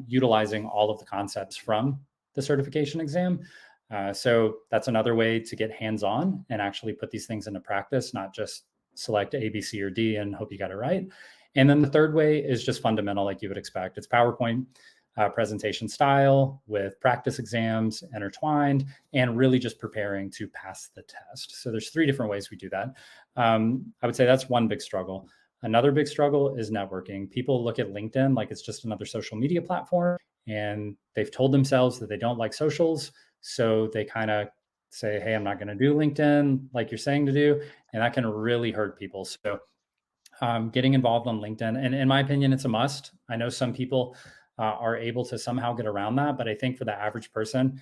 utilizing all of the concepts from the certification exam. So that's another way to get hands-on and actually put these things into practice, not just select A, B, C, or D and hope you got it right. And then the third way is just fundamental, like you would expect. It's PowerPoint presentation style with practice exams intertwined and really just preparing to pass the test. So there's 3 different ways we do that. I would say that's one big struggle. Another big struggle is networking. People look at LinkedIn like it's just another social media platform, and they've told themselves that they don't like socials. So they kind of say, hey, I'm not going to do LinkedIn like you're saying to do. And that can really hurt people. So getting involved on LinkedIn, and in my opinion, it's a must. I know some people are able to somehow get around that, but I think for the average person,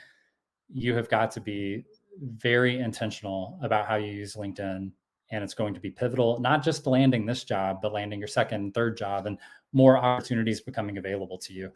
you have got to be very intentional about how you use LinkedIn. And it's going to be pivotal, not just landing this job, but landing your second, third job, and more opportunities becoming available to you.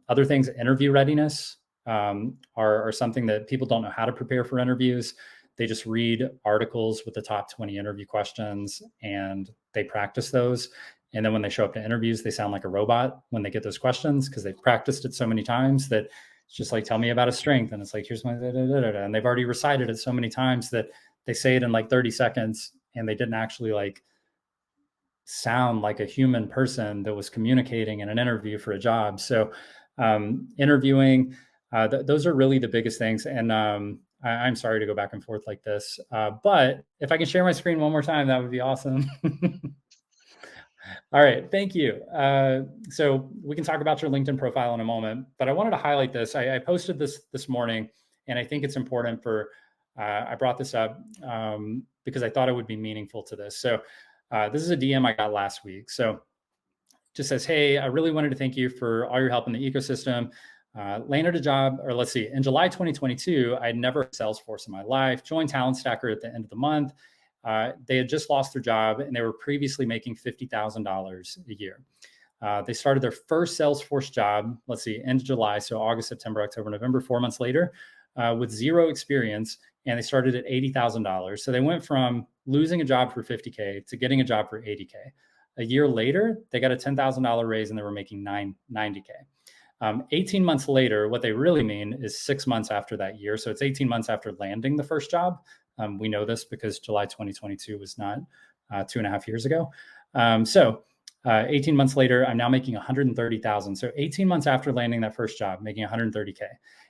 Other things, interview readiness are something that people don't know how to prepare for interviews. They just read articles with the top 20 interview questions and they practice those. And then when they show up to interviews, they sound like a robot when they get those questions because they've practiced it so many times that it's just like, tell me about a strength. And it's like, here's my da, da, da, da. And they've already recited it so many times that they say it in like 30 seconds and they didn't actually like sound like a human person that was communicating in an interview for a job. So interviewing, those are really the biggest things. And I'm sorry to go back and forth like this, but if I can share my screen one more time, that would be awesome. All right, thank you. So we can talk about your LinkedIn profile in a moment, but I wanted to highlight this. I posted this morning, and I think it's important for, I brought this up because I thought it would be meaningful to this. So this is a DM I got last week. So it just says, hey, I really wanted to thank you for all your help in the ecosystem. Landed a job, or let's see, in July 2022, I'd never heard Salesforce in my life, joined Talent Stacker at the end of the month. They had just lost their job and they were previously making $50,000 a year. They started their first Salesforce job, let's see, end of July, so August, September, October, November, 4 months later, with 0 experience, and they started at $80,000. So they went from losing a job for $50K to getting a job for $80K. A year later, they got a $10,000 raise and they were making $90K. 18 months later, what they really mean is 6 months after that year. So it's 18 months after landing the first job. We know this because July 2022 was not 2.5 years ago. 18 months later, I'm now making 130,000. So 18 months after landing that first job, making 130K.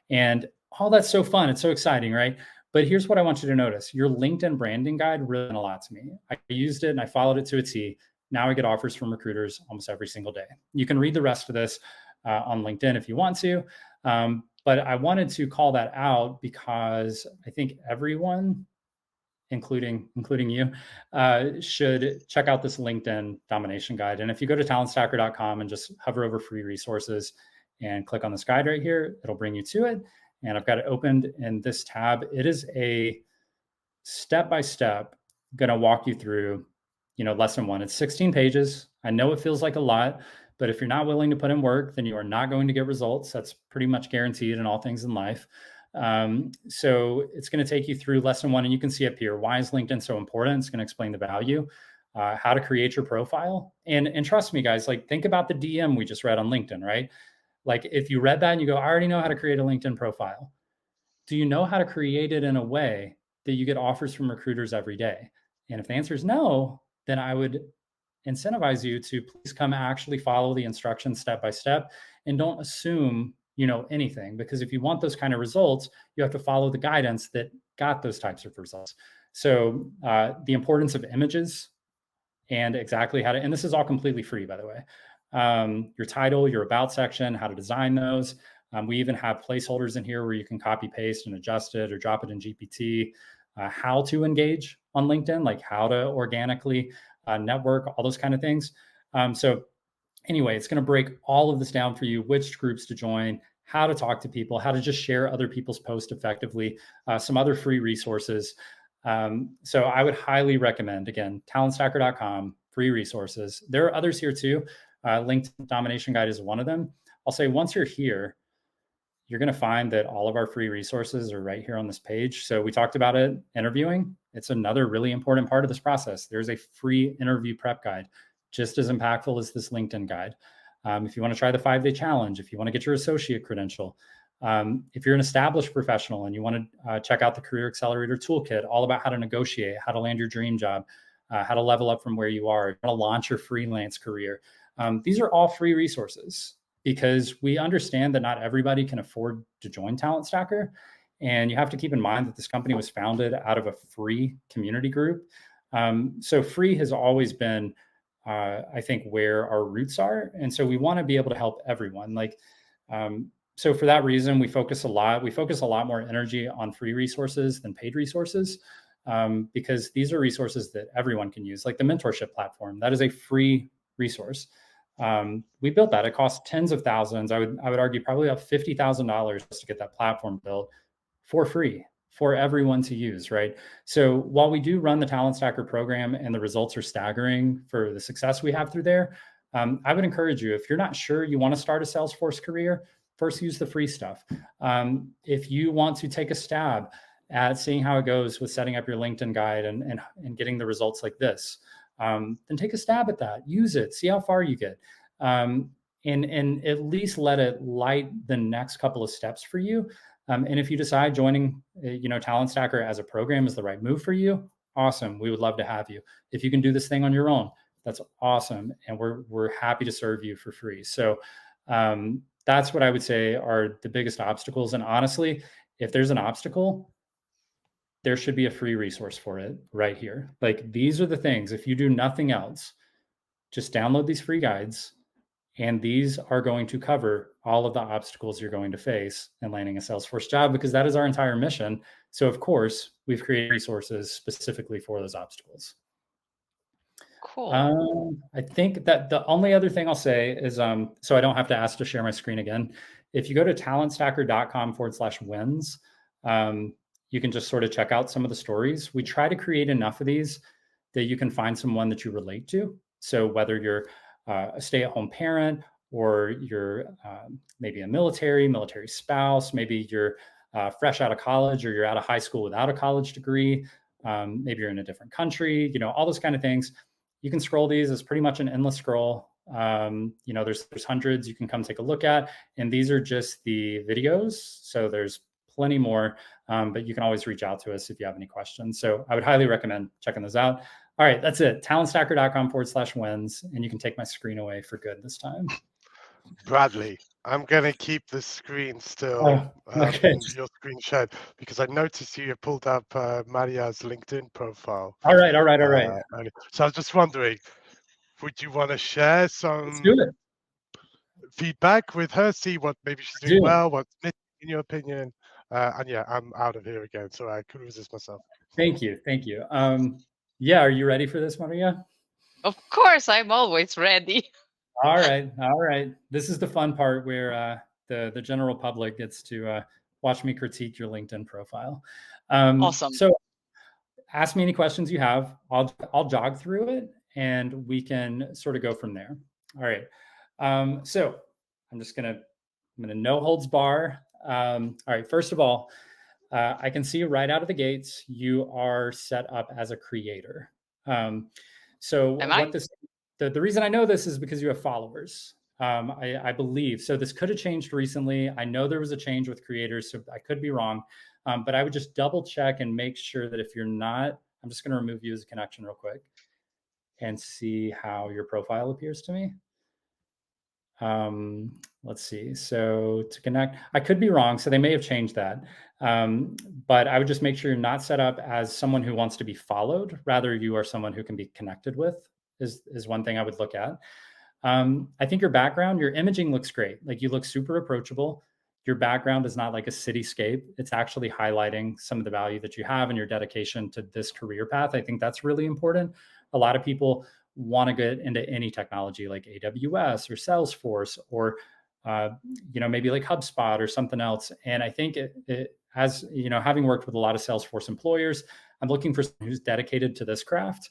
And all that's so fun. It's so exciting, right? But here's what I want you to notice. Your LinkedIn branding guide really meant a lot to me. I used it and I followed it to a T. Now I get offers from recruiters almost every single day. You can read the rest of this on LinkedIn if you want to. But I wanted to call that out because I think everyone, including you, should check out this LinkedIn domination guide. And if you go to talentstacker.com and just hover over free resources and click on this guide right here, it'll bring you to it. And I've got it opened in this tab. It is a step-by-step going to walk you through, lesson 1. It's 16 pages. I know it feels like a lot, But if you're not willing to put in work, then you are not going to get results. That's pretty much guaranteed in all things in life. So it's going to take you through lesson 1, and you can see up here, why is LinkedIn so important? It's going to explain the value, how to create your profile. And trust me, guys, like think about the DM we just read on LinkedIn, right? Like if you read that and you go, I already know how to create a LinkedIn profile. Do you know how to create it in a way that you get offers from recruiters every day? And if the answer is no, then I would incentivize you to please come actually follow the instructions step by step, and don't assume you know anything, because if you want those kind of results, you have to follow the guidance that got those types of results. So the importance of images and exactly how to, and this is all completely free, by the way. Your title, your about section, how to design those. We even have placeholders in here where you can copy paste and adjust it or drop it in GPT. How to engage on LinkedIn, like how to organically network, all those kind of things. So anyway, it's going to break all of this down for you, which groups to join, how to talk to people, how to just share other people's posts effectively, some other free resources. So I would highly recommend, again, talentstacker.com, free resources. There are others here too. LinkedIn Domination Guide is one of them. I'll say once you're here, you're going to find that all of our free resources are right here on this page. So we talked about it, interviewing. It's another really important part of this process. There's a free interview prep guide, just as impactful as this LinkedIn guide. If you want to try the 5-day challenge, if you want to get your associate credential, if you're an established professional and you want to check out the Career Accelerator Toolkit, all about how to negotiate, how to land your dream job, how to level up from where you are, how to launch your freelance career. These are all free resources, because we understand that not everybody can afford to join Talent Stacker. And you have to keep in mind that this company was founded out of a free community group. So free has always been, I think, where our roots are. And so we want to be able to help everyone. So for that reason, we focus a lot more energy on free resources than paid resources, because these are resources that everyone can use, like the Mentorship platform. That is a free resource. We built that. It cost tens of thousands. I would argue probably about $50,000 just to get that platform built for free for everyone to use, right? So while we do run the Talent Stacker program and the results are staggering for the success we have through there, I would encourage you, if you're not sure you want to start a Salesforce career, first use the free stuff. If you want to take a stab at seeing how it goes with setting up your LinkedIn guide and getting the results like this, then take a stab at that. Use it. See how far you get, and at least let it light the next couple of steps for you. And if you decide joining, Talent Stacker as a program is the right move for you, awesome. We would love to have you. If you can do this thing on your own, that's awesome, and we're happy to serve you for free. So that's what I would say are the biggest obstacles. And honestly, if there's an obstacle, there should be a free resource for it right here. Like, these are the things, if you do nothing else, just download these free guides, and these are going to cover all of the obstacles you're going to face in landing a Salesforce job, because that is our entire mission. So of course, we've created resources specifically for those obstacles. Cool. I think that the only other thing I'll say is, so I don't have to ask to share my screen again. If you go to talentstacker.com/wins, you can just sort of check out some of the stories. We try to create enough of these that you can find someone that you relate to. So whether you're a stay-at-home parent, or you're maybe a military spouse, maybe you're fresh out of college, or you're out of high school without a college degree, maybe you're in a different country, all those kind of things. You can scroll these. It's pretty much an endless scroll. There's hundreds you can come take a look at, and these are just the videos. So there's plenty more, but you can always reach out to us if you have any questions. So I would highly recommend checking those out. All right, that's it. Talentstacker.com/wins, and you can take my screen away for good this time. Bradley, I'm going to keep the screen still, okay. Your screen shared, because I noticed you pulled up Maria's LinkedIn profile. All right. So I was just wondering, would you want to share some feedback with her, see what maybe she's doing well, what's missing in your opinion? And yeah, I'm out of here again, so I couldn't resist myself. Thank you. Yeah, are you ready for this, Maria? Of course, I'm always ready. All right. This is the fun part where the general public gets to watch me critique your LinkedIn profile. Awesome. So ask me any questions you have. I'll jog through it, and we can sort of go from there. All right. So I'm gonna no holds bar. All right, first of all, I can see right out of the gates, you are set up as a creator. So Am what I? this, the reason I know this is because you have followers. I believe, so this could have changed recently. I know there was a change with creators, so I could be wrong. But I would just double check and make sure that if you're not, I'm just gonna remove you as a connection real quick and see how your profile appears to me. Let's see. So to connect, I could be wrong. So they may have changed that. But I would just make sure you're not set up as someone who wants to be followed. Rather, you are someone who can be connected with is one thing I would look at. I think your background, your imaging looks great. Like you look super approachable. Your background is not like a cityscape. It's actually highlighting some of the value that you have and your dedication to this career path. I think that's really important. A lot of people want to get into any technology like AWS or Salesforce or maybe like HubSpot or something else. And I think as having worked with a lot of Salesforce employers, I'm looking for someone who's dedicated to this craft.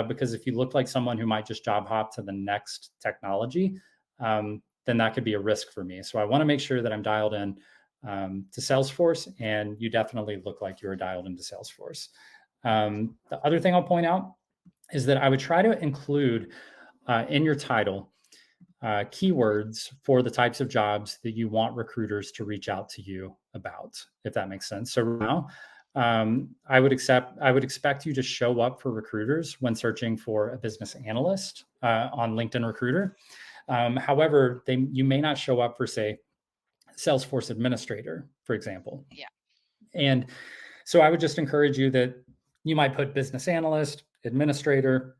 Because if you look like someone who might just job hop to the next technology, then that could be a risk for me. So I want to make sure that I'm dialed in to Salesforce, and you definitely look like you're dialed into Salesforce. The other thing I'll point out is that I would try to include in your title keywords for the types of jobs that you want recruiters to reach out to you about, if that makes sense. So now I would expect you to show up for recruiters when searching for a business analyst on LinkedIn Recruiter. However, you may not show up for, say, Salesforce administrator, for example. Yeah. And so I would just encourage you that you might put business analyst, administrator.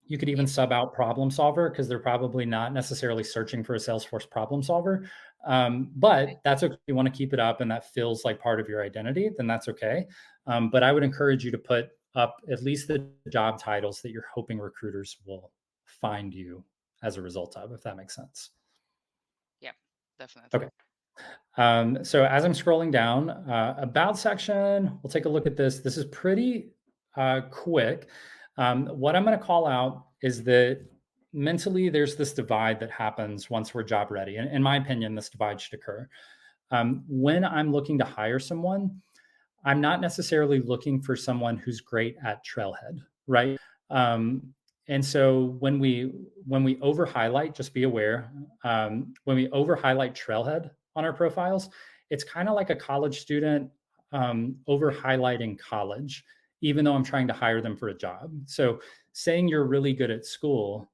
You could even sub out problem solver because they're probably not necessarily searching for a Salesforce problem solver. But that's okay. If you want to keep it up and that feels like part of your identity, then that's okay. But I would encourage you to put up at least the job titles that you're hoping recruiters will find you as a result of, if that makes sense. Yeah, definitely. Okay. So as I'm scrolling down, about section, we'll take a look at this. This is pretty quick. What I'm going to call out is that mentally there's this divide that happens once we're job ready. And in my opinion, this divide should occur. When I'm looking to hire someone, I'm not necessarily looking for someone who's great at Trailhead, right? And so when we over highlight, just be aware, when we over highlight Trailhead on our profiles, it's kind of like a college student over highlighting college, even though I'm trying to hire them for a job. So saying you're really good at school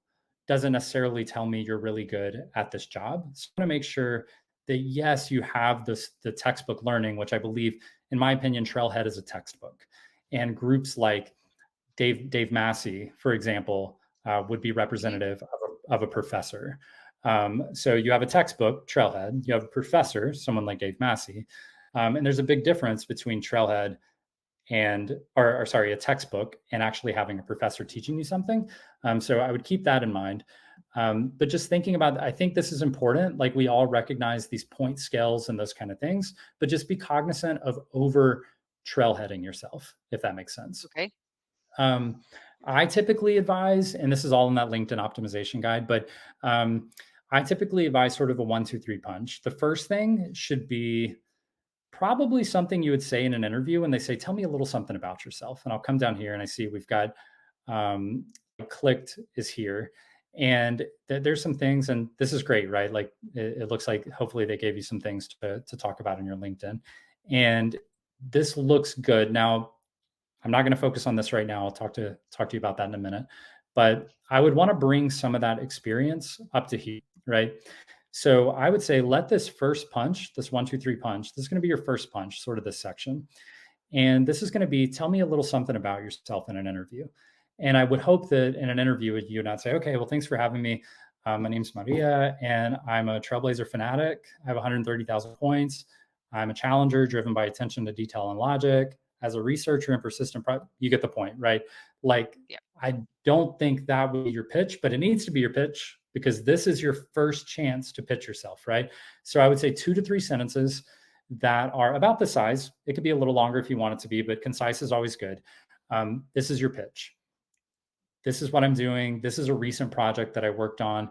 doesn't necessarily tell me you're really good at this job. So I want to make sure that yes, you have the textbook learning, which I believe, in my opinion, Trailhead is a textbook, and groups like Dave Massey, for example, would be representative of a professor. So you have a textbook, Trailhead, you have a professor, someone like Dave Massey, and there's a big difference between Trailhead and, or sorry, a textbook and actually having a professor teaching you something. So I would keep that in mind. But just thinking about, I think this is important. Like we all recognize these point scales and those kind of things, but just be cognizant of over trailheading yourself, if that makes sense. Okay. I typically advise, and this is all in that LinkedIn optimization guide, but I typically advise sort of a 1, 2, 3 punch. The first thing should be probably something you would say in an interview when they say, tell me a little something about yourself. And I'll come down here and I see we've got clicked is here. And there's some things, and this is great, right? Like it looks like hopefully they gave you some things to talk about in your LinkedIn. And this looks good. Now, I'm not going to focus on this right now. I'll talk to you about that in a minute. But I would want to bring some of that experience up to here, right? So I would say let this first punch, this 1, 2, 3 punch, this is going to be your first punch, sort of this section. And this is going to be, tell me a little something about yourself in an interview. And I would hope that in an interview, you would not say, okay, well, thanks for having me. My name's Maria, and I'm a Trailblazer fanatic. I have 130,000 points. I'm a challenger driven by attention to detail and logic. As a researcher and persistent, you get the point, right? Like, yeah. I don't think that would be your pitch, but it needs to be your pitch because this is your first chance to pitch yourself, right? So I would say 2 to 3 sentences that are about the size. It could be a little longer if you want it to be, but concise is always good. This is your pitch. This is what I'm doing. This is a recent project that I worked on.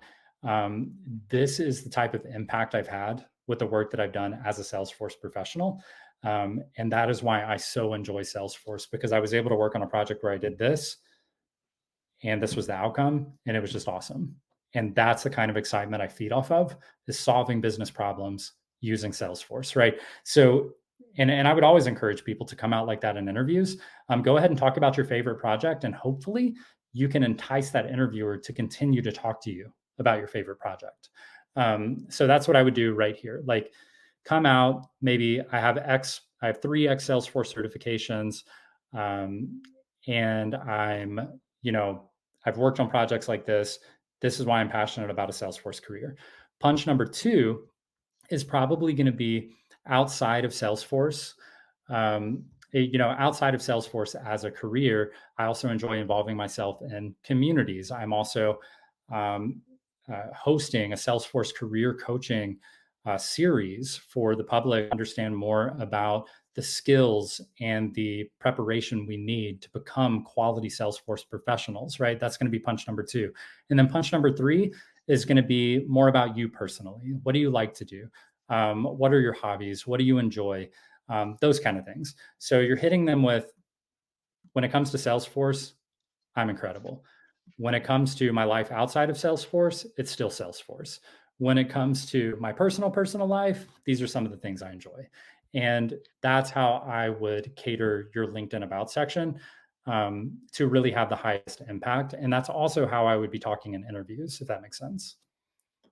This is the type of impact I've had with the work that I've done as a Salesforce professional. And that is why I so enjoy Salesforce, because I was able to work on a project where I did this, and this was the outcome, and it was just awesome. And that's the kind of excitement I feed off of, is solving business problems using Salesforce, right? So, and I would always encourage people to come out like that in interviews. Go ahead and talk about your favorite project, and hopefully you can entice that interviewer to continue to talk to you about your favorite project. So that's what I would do right here. Like, come out, maybe I have 3X Salesforce certifications, and I'm, I've worked on projects like this. This is why I'm passionate about a Salesforce career. Punch number 2 is probably going to be outside of Salesforce. Outside of Salesforce as a career, I also enjoy involving myself in communities. I'm also hosting a Salesforce career coaching series for the public to understand more about the skills and the preparation we need to become quality Salesforce professionals, right? That's going to be punch number 2. And then punch number 3 is going to be more about you personally. What do you like to do? What are your hobbies? What do you enjoy? Those kind of things. So you're hitting them with, when it comes to Salesforce, I'm incredible. When it comes to my life outside of Salesforce, it's still Salesforce. When it comes to my personal life, these are some of the things I enjoy. And that's how I would cater your LinkedIn About section to really have the highest impact. And that's also how I would be talking in interviews, if that makes sense.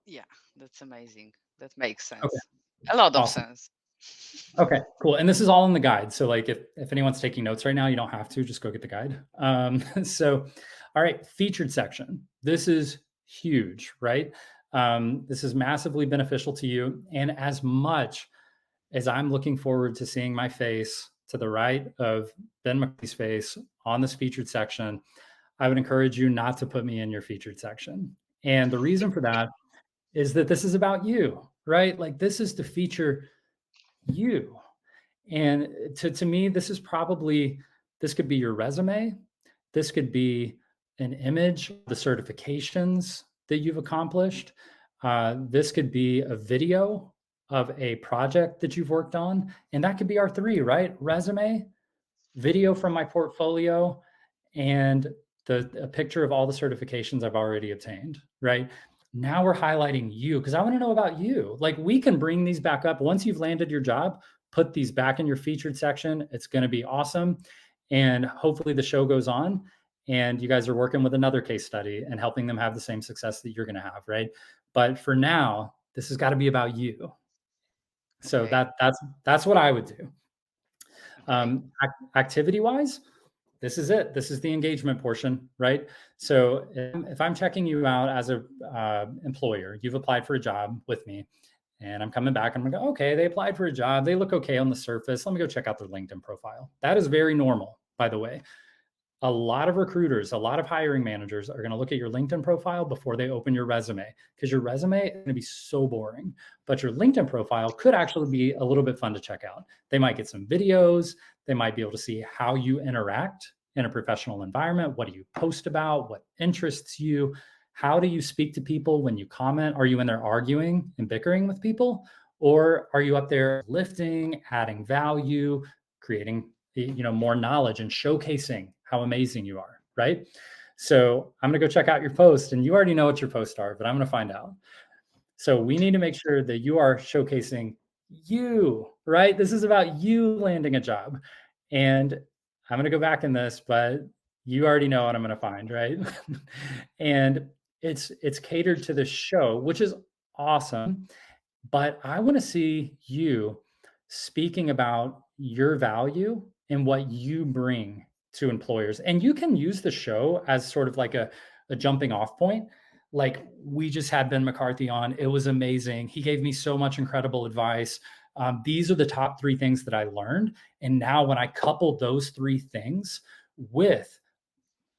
Yeah, that's amazing. That makes sense. Okay. A lot of Awesome. sense. Okay, cool. And this is all in the guide. So like if anyone's taking notes right now, you don't have to, just go get the guide. So, all right, featured section. This is huge, right? This is massively beneficial to you. And as much as I'm looking forward to seeing my face to the right of Ben McCarthy's face on this featured section, I would encourage you not to put me in your featured section. And the reason for that is that this is about you, right? Like, this is to feature you. And to me, this could be your resume. This could be an image, the certifications that you've accomplished. This could be a video of a project that you've worked on. And that could be our 3, right? Resume, video from my portfolio, and a picture of all the certifications I've already obtained, right? Now we're highlighting you, because I want to know about you. Like, we can bring these back up once you've landed your job. Put these back in your featured section. It's going to be awesome. And hopefully the show goes on and you guys are working with another case study and helping them have the same success that you're going to have, right? But for now, this has got to be about you. So Okay. that's what I would do. Okay. Activity wise, this is it. This is the engagement portion, right? So if I'm checking you out as a employer, you've applied for a job with me, and I'm coming back and I'm going to go, okay, they applied for a job. They look okay on the surface. Let me go check out their LinkedIn profile. That is very normal, by the way. A lot of recruiters, a lot of hiring managers are going to look at your LinkedIn profile before they open your resume, because your resume is going to be so boring. But your LinkedIn profile could actually be a little bit fun to check out. They might get some videos. They might be able to see how you interact in a professional environment. What do you post about? What interests you? How do you speak to people when you comment? Are you in there arguing and bickering with people? Or are you up there lifting, adding value, creating more knowledge and showcasing how amazing you are, right? So I'm going to go check out your post, and you already know what your posts are, but I'm going to find out. So we need to make sure that you are showcasing you, right? This is about you landing a job. And I'm going to go back in this, but you already know what I'm going to find, right? And it's catered to the show, which is awesome. But I want to see you speaking about your value and what you bring to employers. And you can use the show as sort of like a jumping off point. Like, we just had Ben McCarthy on. It was amazing. He gave me so much incredible advice. These are the top 3 things that I learned. And now when I couple those 3 things with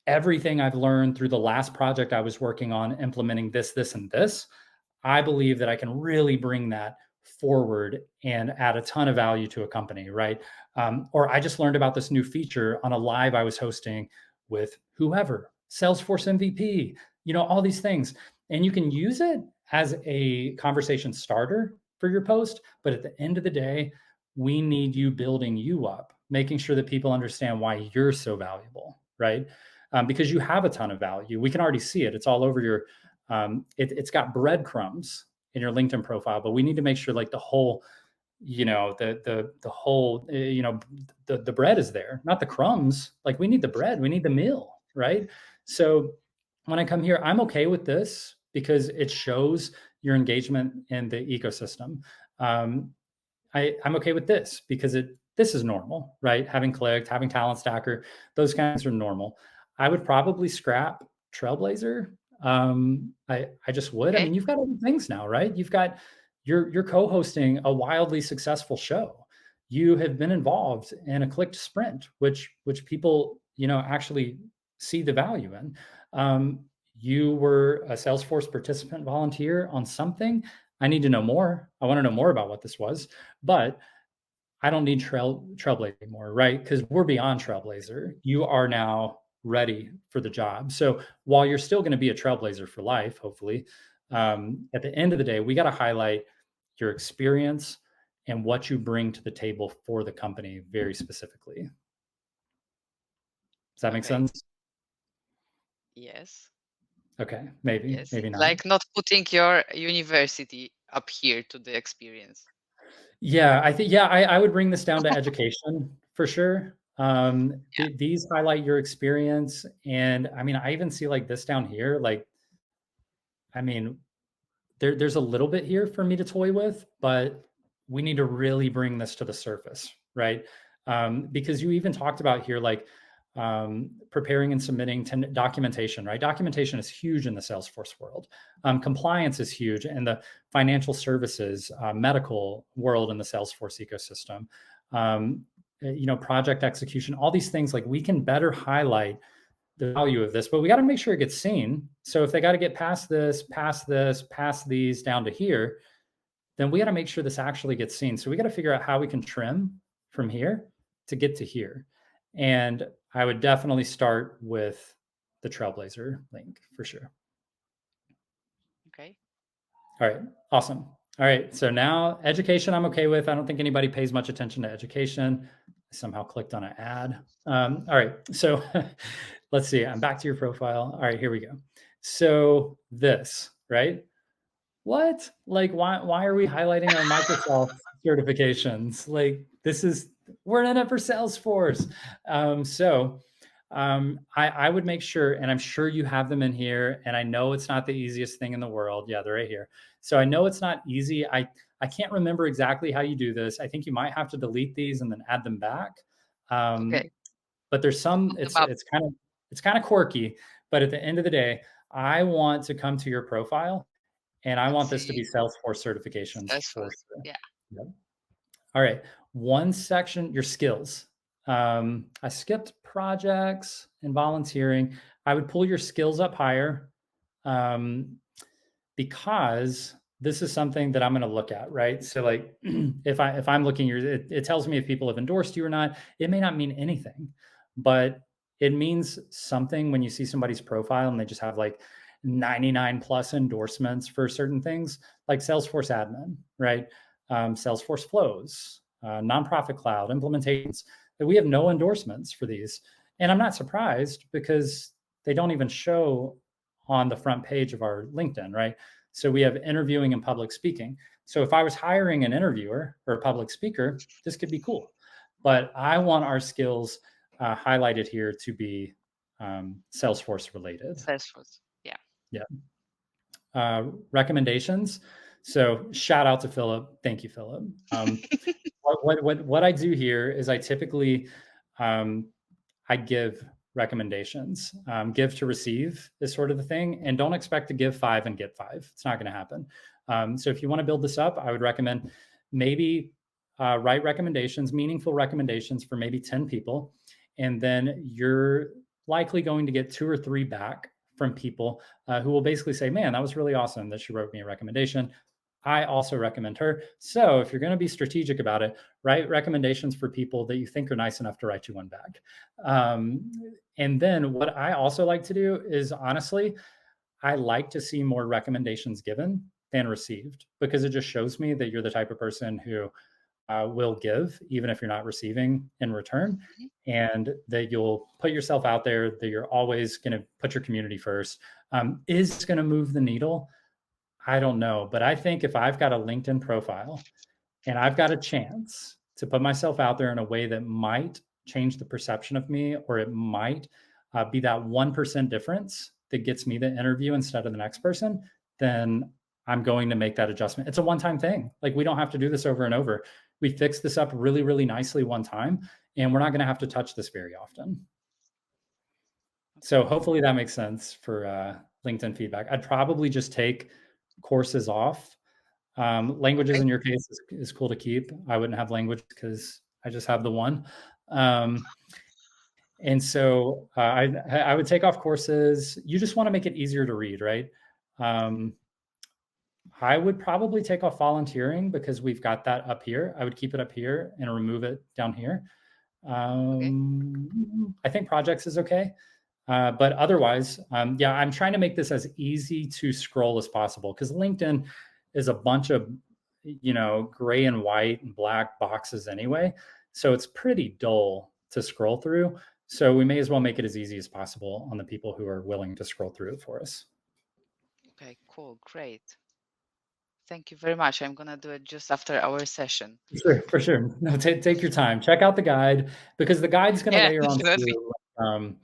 everything I've learned through the last project I was working on, implementing this, and this, I believe that I can really bring that forward and add a ton of value to a company, right? Or I just learned about this new feature on a live I was hosting with whoever, Salesforce MVP, all these things. And you can use it as a conversation starter for your post. But at the end of the day, we need you building you up, making sure that people understand why you're so valuable, right? Because you have a ton of value. We can already see it. It's all over your, it's got breadcrumbs in your LinkedIn profile, but we need to make sure like the whole, the whole, the bread is there, not the crumbs. Like we need the bread, we need the meal, right? So when I come here, I'm okay with this because it shows your engagement in the ecosystem. I'm okay with this because this is normal, right? Having clicked, having talent stacker, those kinds are normal. I would probably scrap Trailblazer. I just would. I Okay. mean, you've got other things now, right? You're co-hosting a wildly successful show. You have been involved in a clicked sprint, which people actually see the value in. You were a Salesforce participant volunteer on something. I need to know more. I want to know more about what this was, but I don't need Trailblazer anymore, right? Because we're beyond Trailblazer. You are now ready for the job. So while you're still going to be a Trailblazer for life, hopefully, at the end of the day, we got to highlight your experience and what you bring to the table for the company very specifically. Does that make sense? Yes. Okay, maybe, Yes. maybe not. Like not putting your university up here to the experience. Yeah, I think, I would bring this down to education for sure. These highlight your experience. And I mean, I even see like this down here, like, I mean, there's a little bit here for me to toy with, but we need to really bring this to the surface, right? Because you even talked about here, like preparing and submitting documentation, right? Documentation is huge in the Salesforce world. Compliance is huge in the financial services, medical world in the Salesforce ecosystem. Project execution, all these things, like we can better highlight the value of this, but we got to make sure it gets seen. So if they got to get past this, past these down to here, then we got to make sure this actually gets seen. So we got to figure out how we can trim from here to get to here. And I would definitely start with the Trailblazer link for sure. Okay. All right. Awesome. All right. So now education, I'm okay with. I don't think anybody pays much attention to education. I somehow clicked on an ad. All right. So let's see. I'm back to your profile. All right. Here we go. So this, right? What? Like, why are we highlighting our Microsoft certifications? Like, we're in it for Salesforce. I would make sure, and I'm sure you have them in here, and I know it's not the easiest thing in the world. Yeah, they're right here. So I know it's not easy. I can't remember exactly how you do this. I think you might have to delete these and then add them back. Okay. But there's some, it's kind of quirky, but at the end of the day, I want to come to your profile and I want this to be Salesforce certifications for sure. Yeah. Yep. All right. One section, your skills. I skipped projects and volunteering. I would pull your skills up higher because this is something that I'm going to look at, right? So like if I'm looking, it tells me if people have endorsed you or not. It may not mean anything, but it means something when you see somebody's profile and they just have like 99 plus endorsements for certain things, like Salesforce admin, right? Salesforce flows, nonprofit cloud implementations. We have no endorsements for these. And I'm not surprised because they don't even show on the front page of our LinkedIn, right? So we have interviewing and public speaking. So if I was hiring an interviewer or a public speaker, this could be cool. But I want our skills highlighted here to be Salesforce related. Salesforce, yeah. Yeah. Recommendations. So shout out to Philip. Thank you, Philip. What I do here is I typically I give recommendations. Give to receive is sort of the thing, and don't expect to give 5 and get 5. It's not going to happen. So if you want to build this up, I would recommend maybe write recommendations, meaningful recommendations for maybe 10 people, and then you're likely going to get 2 or 3 back from people who will basically say, man, that was really awesome that she wrote me a recommendation. I also recommend her. So if you're going to be strategic about it, write recommendations for people that you think are nice enough to write you one back. And then what I also like to do is, honestly, I like to see more recommendations given than received, because it just shows me that you're the type of person who will give, even if you're not receiving in return, and that you'll put yourself out there, that you're always going to put your community first. Is going to move the needle? I don't know. But I think if I've got a LinkedIn profile and I've got a chance to put myself out there in a way that might change the perception of me, or it might be that 1% difference that gets me the interview instead of the next person, then I'm going to make that adjustment. It's a one-time thing. Like, we don't have to do this over and over. We fix this up really, really nicely one time, and we're not going to have to touch this very often. So hopefully that makes sense for LinkedIn feedback. I'd probably just take courses off. Languages in your case is cool to keep. I wouldn't have language because I just have the one. And so I would take off courses. You just want to make it easier to read, right? I would probably take off volunteering because we've got that up here. I would keep it up here and remove it down here. I think projects is okay. But otherwise, yeah, I'm trying to make this as easy to scroll as possible, because LinkedIn is a bunch of, gray and white and black boxes anyway. So it's pretty dull to scroll through. So we may as well make it as easy as possible on the people who are willing to scroll through it for us. Okay, cool. Great. Thank you very much. I'm going to do it just after our session. Sure, for sure. No, take your time. Check out the guide, because the guide's going to layer on through,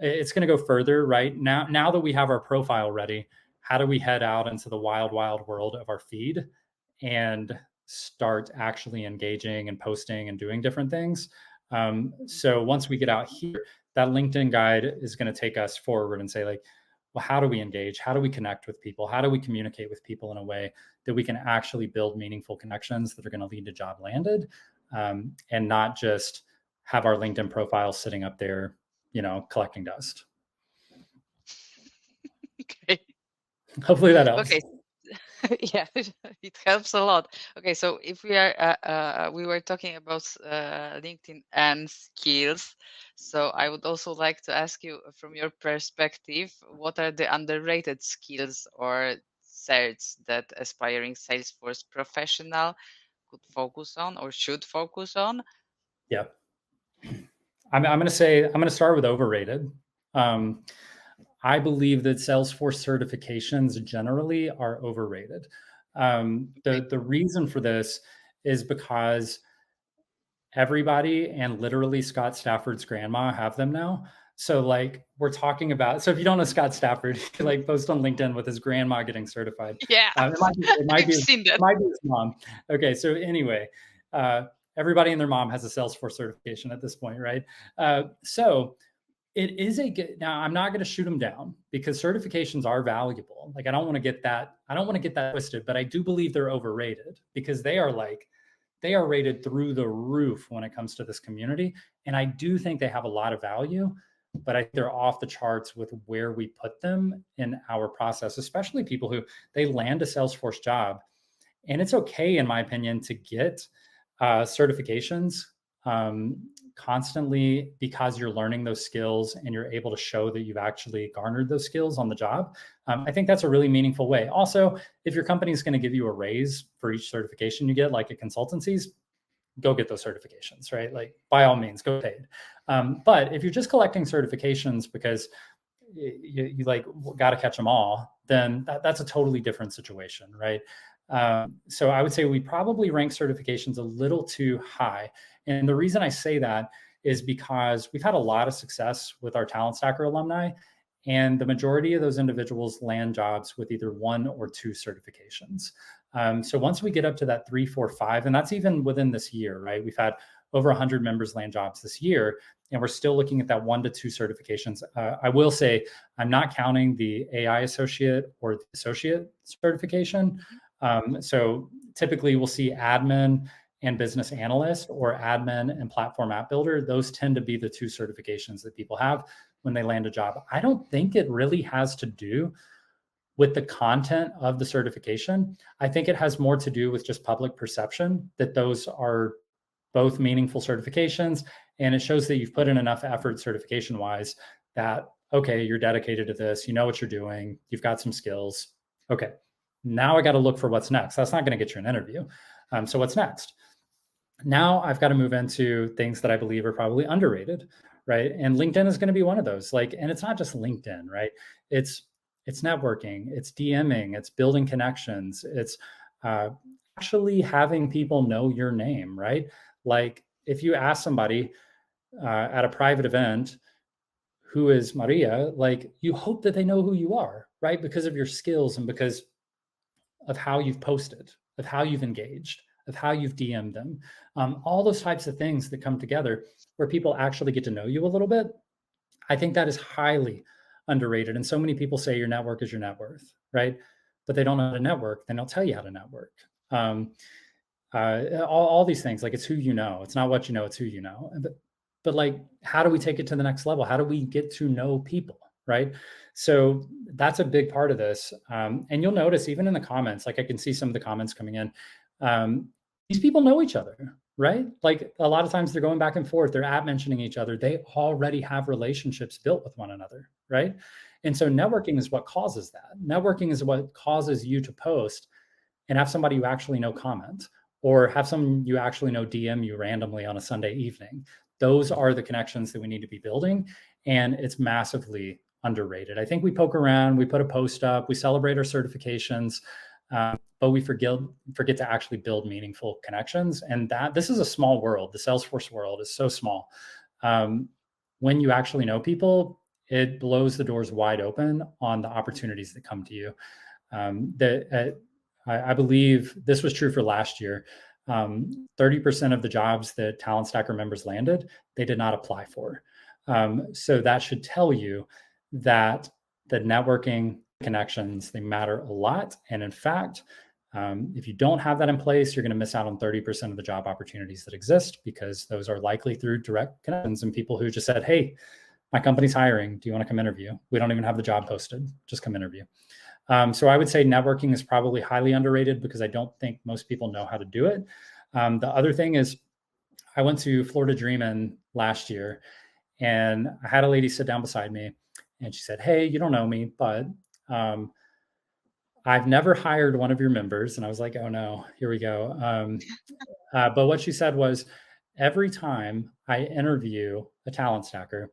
it's going to go further, right? Now that we have our profile ready, how do we head out into the wild, wild world of our feed and start actually engaging and posting and doing different things? So once we get out here, that LinkedIn guide is going to take us forward and say, like, well, how do we engage? How do we connect with people? How do we communicate with people in a way that we can actually build meaningful connections that are going to lead to job landed, and not just have our LinkedIn profile sitting up there, collecting dust. Okay. Hopefully that helps. Okay. Yeah, it helps a lot. Okay, so if we are, we were talking about LinkedIn and skills. So I would also like to ask you, from your perspective, what are the underrated skills or certs that aspiring Salesforce professional could focus on or should focus on? Yeah. I'm going to start with overrated. I believe that Salesforce certifications generally are overrated. The reason for this is because everybody, and literally Scott Stafford's grandma, have them now. So like, we're talking about, so if you don't know Scott Stafford, he like post on LinkedIn with his grandma getting certified. Yeah, it might be his mom. Okay, so anyway, everybody and their mom has a Salesforce certification at this point, right? So it is now I'm not going to shoot them down, because certifications are valuable. Like, I don't want to get that twisted, but I do believe they're overrated, because they are rated through the roof when it comes to this community. And I do think they have a lot of value, but I think they're off the charts with where we put them in our process, especially people who they land a Salesforce job. And it's okay, in my opinion, to get certifications constantly, because you're learning those skills and you're able to show that you've actually garnered those skills on the job. I think that's a really meaningful way. Also, if your company is going to give you a raise for each certification you get, like at consultancies, go get those certifications, right? Like, by all means, go paid. But if you're just collecting certifications because you like got to catch them all, then that's a totally different situation, right? So I would say we probably rank certifications a little too high. And the reason I say that is because we've had a lot of success with our Talent Stacker alumni, and the majority of those individuals land jobs with either 1 or 2 certifications. So once we get up to that 3, 4, 5, and that's even within this year, right? We've had over 100 members land jobs this year, and we're still looking at that 1 to 2 certifications. I will say I'm not counting the AI associate or the associate certification. So typically we'll see admin and business analyst, or admin and platform app builder. Those tend to be the 2 certifications that people have when they land a job. I don't think it really has to do with the content of the certification. I think it has more to do with just public perception that those are both meaningful certifications. And it shows that you've put in enough effort certification wise that okay, you're dedicated to this, you know what you're doing, you've got some skills. Okay, now I got to look for what's next. That's not going to get you an interview. So what's next? Now I've got to move into things that I believe are probably underrated, right? And LinkedIn is going to be one of those. Like, and it's not just LinkedIn, right? It's networking, it's DMing, it's building connections, it's actually having people know your name, right? Like, if you ask somebody at a private event, who is Maria, like, you hope that they know who you are, right? Because of your skills and because of how you've posted, of how you've engaged, of how you've DM'd them. All those types of things that come together where people actually get to know you a little bit. I think that is highly underrated. And so many people say your network is your net worth, right? But they don't know how to network. Then they'll tell you how to network. All these things, like, it's who you know. It's not what you know, it's who you know. But like, how do we take it to the next level? How do we get to know people, right? So that's a big part of this. And you'll notice even in the comments, like, I can see some of the comments coming in. These people know each other, right? Like, a lot of times they're going back and forth. They're mentioning each other. They already have relationships built with one another, right? And so networking is what causes that. Networking is what causes you to post and have somebody you actually know comment, or have someone you actually know DM you randomly on a Sunday evening. Those are the connections that we need to be building, and it's massively underrated. I think we poke around, we put a post up, we celebrate our certifications, but we forget to actually build meaningful connections. And this is a small world. The Salesforce world is so small. When you actually know people, it blows the doors wide open on the opportunities that come to you. I believe this was true for last year. 30% of the jobs that Talent Stacker members landed, they did not apply for. So that should tell you that the networking connections, they matter a lot. And in fact, if you don't have that in place, you're going to miss out on 30% of the job opportunities that exist, because those are likely through direct connections and people who just said, hey, my company's hiring. Do you want to come interview? We don't even have the job posted. Just come interview. So I would say networking is probably highly underrated, because I don't think most people know how to do it. The other thing is, I went to Florida Dreamin' last year, and I had a lady sit down beside me, and she said, hey, you don't know me, but I've never hired one of your members. And I was like, oh no, here we go. But what she said was, every time I interview a talent stacker,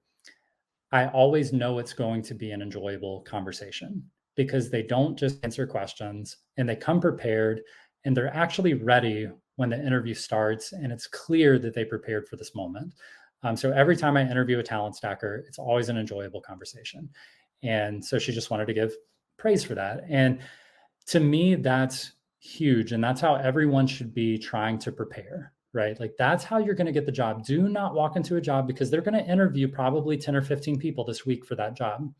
I always know it's going to be an enjoyable conversation, because they don't just answer questions, and they come prepared, and they're actually ready when the interview starts, and it's clear that they prepared for this moment. So every time I interview a talent stacker, it's always an enjoyable conversation. And so she just wanted to give praise for that. And to me, that's huge. And that's how everyone should be trying to prepare, right? Like, that's how you're going to get the job. Do not walk into a job, because they're going to interview probably 10 or 15 people this week for that job.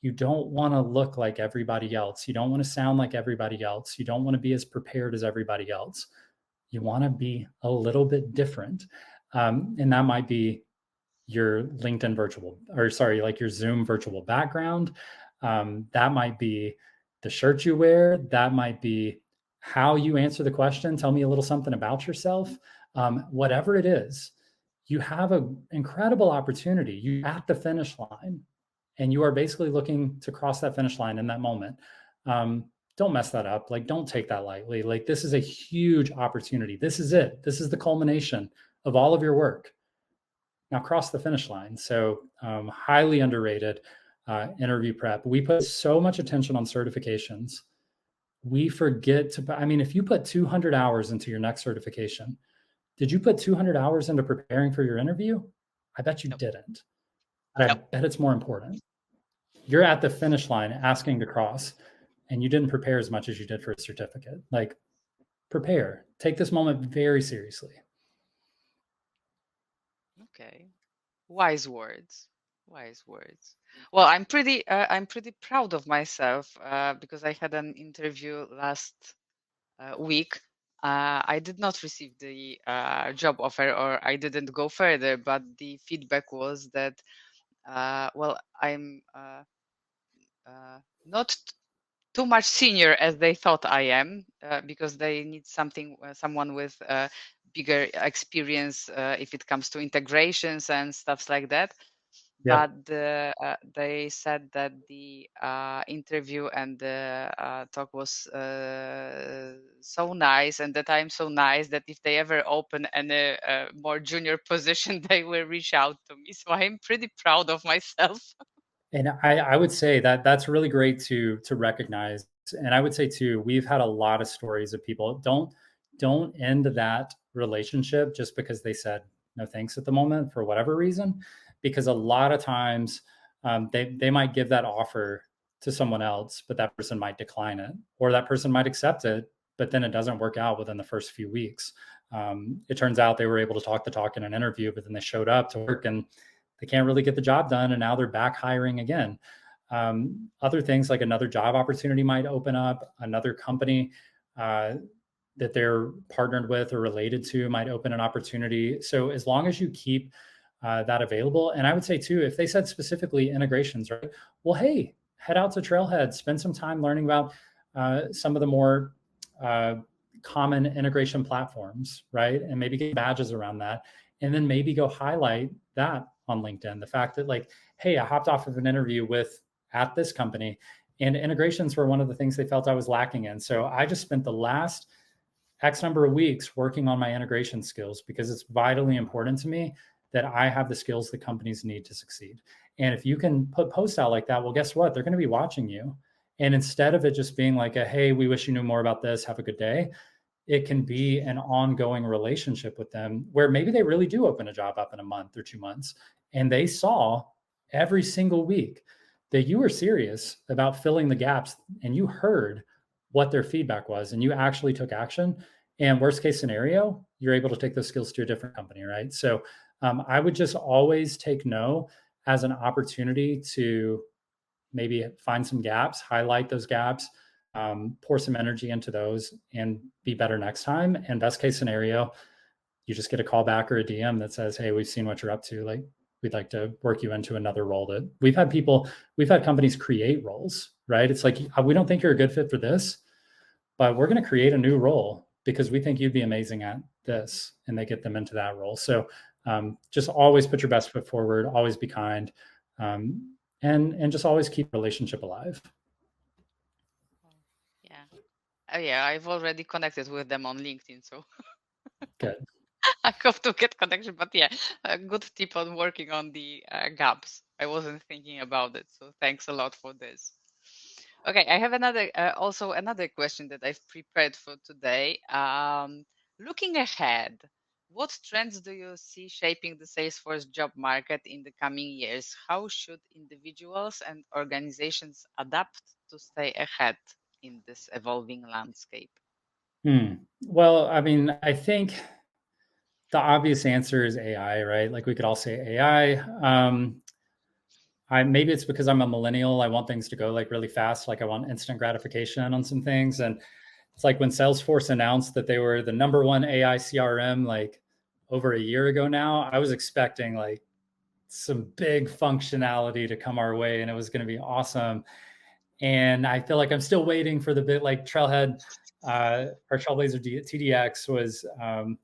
You don't want to look like everybody else. You don't want to sound like everybody else. You don't want to be as prepared as everybody else. You want to be a little bit different. And that might be your LinkedIn like your Zoom virtual background. That might be the shirt you wear. That might be how you answer the question. Tell me a little something about yourself. Whatever it is, you have an incredible opportunity. You're at the finish line, and you are basically looking to cross that finish line in that moment. Don't mess that up. Like, don't take that lightly. Like, this is a huge opportunity. This is it. This is the culmination of all of your work. Now cross the finish line. So highly underrated interview prep. We put so much attention on certifications. We forget to, if you put 200 hours into your next certification, did you put 200 hours into preparing for your interview? I bet you didn't. But I bet it's more important. You're at the finish line asking to cross, and you didn't prepare as much as you did for a certificate. Like, prepare. Take this moment very seriously. Okay, wise words. Wise words. Well, I'm pretty proud of myself because I had an interview last week. I did not receive the job offer, or I didn't go further, but the feedback was that, well, I'm not too much senior as they thought I am, because they need someone with bigger experience if it comes to integrations and stuff like that. but they said that the interview and the talk was so nice, and that I'm so nice that if they ever open any more junior position, they will reach out to me. So I'm pretty proud of myself. And I would say that that's really great to recognize. And I would say too, we've had a lot of stories of people don't end that relationship just because they said no thanks at the moment for whatever reason, because a lot of times they might give that offer to someone else, but that person might decline it, or that person might accept it, but then it doesn't work out within the first few weeks. It turns out they were able to talk the talk in an interview, but then they showed up to work and they can't really get the job done, and now they're back hiring again. Other things like another job opportunity might open up, another company that they're partnered with or related to might open an opportunity. So as long as you keep that available, and I would say too, if they said specifically integrations, right? Well, hey, head out to Trailhead, spend some time learning about some of the more common integration platforms, right? And maybe get badges around that. And then maybe go highlight that on LinkedIn. The fact that like, hey, I hopped off of an interview at this company, and integrations were one of the things they felt I was lacking in. So I just spent the last X number of weeks working on my integration skills, because it's vitally important to me that I have the skills that companies need to succeed. And if you can put posts out like that, well, guess what? They're going to be watching you. And instead of it just being like hey, we wish you knew more about this, have a good day, it can be an ongoing relationship with them where maybe they really do open a job up in a month or 2 months, and they saw every single week that you were serious about filling the gaps, and you heard what their feedback was and you actually took action. And worst case scenario, you're able to take those skills to a different company, right? So I would just always take no as an opportunity to maybe find some gaps, highlight those gaps, pour some energy into those, and be better next time. And best case scenario, you just get a call back or a DM that says, hey, we've seen what you're up to. Like, we'd like to work you into another role. That we've had companies create roles, right? It's like, we don't think you're a good fit for this, but we're going to create a new role because we think you'd be amazing at this, and they get them into that role. So just always put your best foot forward, always be kind, and just always keep the relationship alive. Yeah. Oh yeah, I've already connected with them on LinkedIn, so Good. I hope to get connection. But yeah, a good tip on working on the gaps. I wasn't thinking about it, so thanks a lot for this. Okay, I have also another question that I've prepared for today. Looking ahead, what trends do you see shaping the Salesforce job market in the coming years? How should individuals and organizations adapt to stay ahead in this evolving landscape? Well, I mean, I think the obvious answer is AI, right? Like, we could all say AI. Maybe it's because I'm a millennial. I want things to go like really fast. Like, I want instant gratification on some things. And it's like when Salesforce announced that they were the #1 AI CRM, like over a year ago now, I was expecting like some big functionality to come our way, and it was going to be awesome. And I feel like I'm still waiting for the bit. Like Trailhead, or Trailblazer TDX was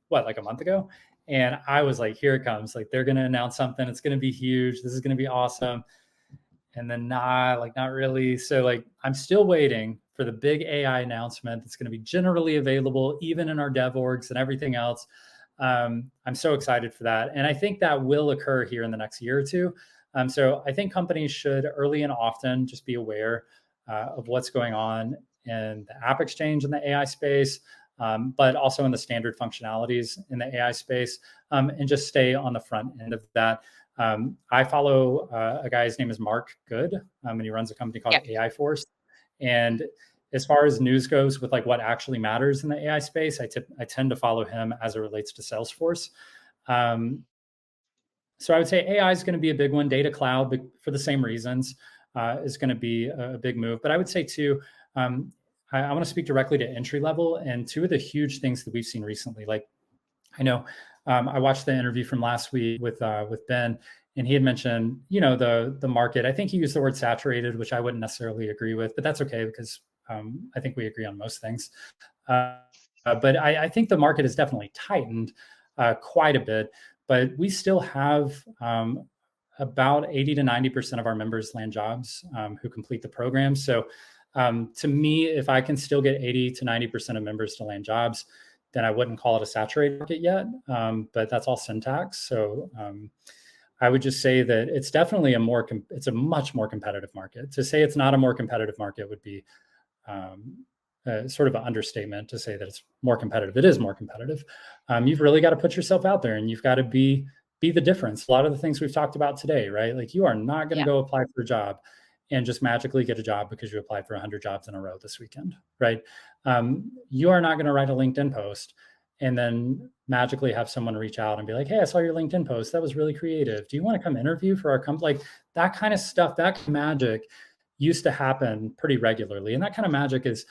like a month ago, and I was like, here it comes. Like, they're going to announce something. It's going to be huge. This is going to be awesome. And then not really. So like, I'm still waiting for the big AI announcement that's going to be generally available, even in our dev orgs and everything else. I'm so excited for that. And I think that will occur here in the next year or two. So I think companies should early and often just be aware of what's going on in the app exchange in the AI space, but also in the standard functionalities in the AI space, and just stay on the front end of that. I follow a guy, his name is Mark Good, and he runs a company called AI Force. And as far as news goes with like what actually matters in the AI space, I tend to follow him as it relates to Salesforce. So I would say AI is going to be a big one. Data cloud, but for the same reasons, is going to be a big move. But I would say too, I want to speak directly to entry level, and two of the huge things that we've seen recently. Like, I know I watched the interview from last week with Ben, and he had mentioned, the market. I think he used the word saturated, which I wouldn't necessarily agree with, but that's okay because I think we agree on most things. But I think the market has definitely tightened quite a bit, but we still have about 80 to 90% of our members land jobs who complete the program. So to me, if I can still get 80 to 90% of members to land jobs, then I wouldn't call it a saturated market yet, but that's all syntax. So I would just say that it's definitely it's a much more competitive market. To say it's not a more competitive market would be sort of an understatement to say that it's more competitive. It is more competitive. You've really got to put yourself out there, and you've got to be the difference. A lot of the things we've talked about today, right? Like, you are not going to go apply for a job and just magically get a job because you applied for 100 jobs in a row this weekend, right? You are not going to write a LinkedIn post and then magically have someone reach out and be like, hey, I saw your LinkedIn post. That was really creative. Do you want to come interview for our company? Like, that kind of stuff, that magic used to happen pretty regularly. And that kind of magic is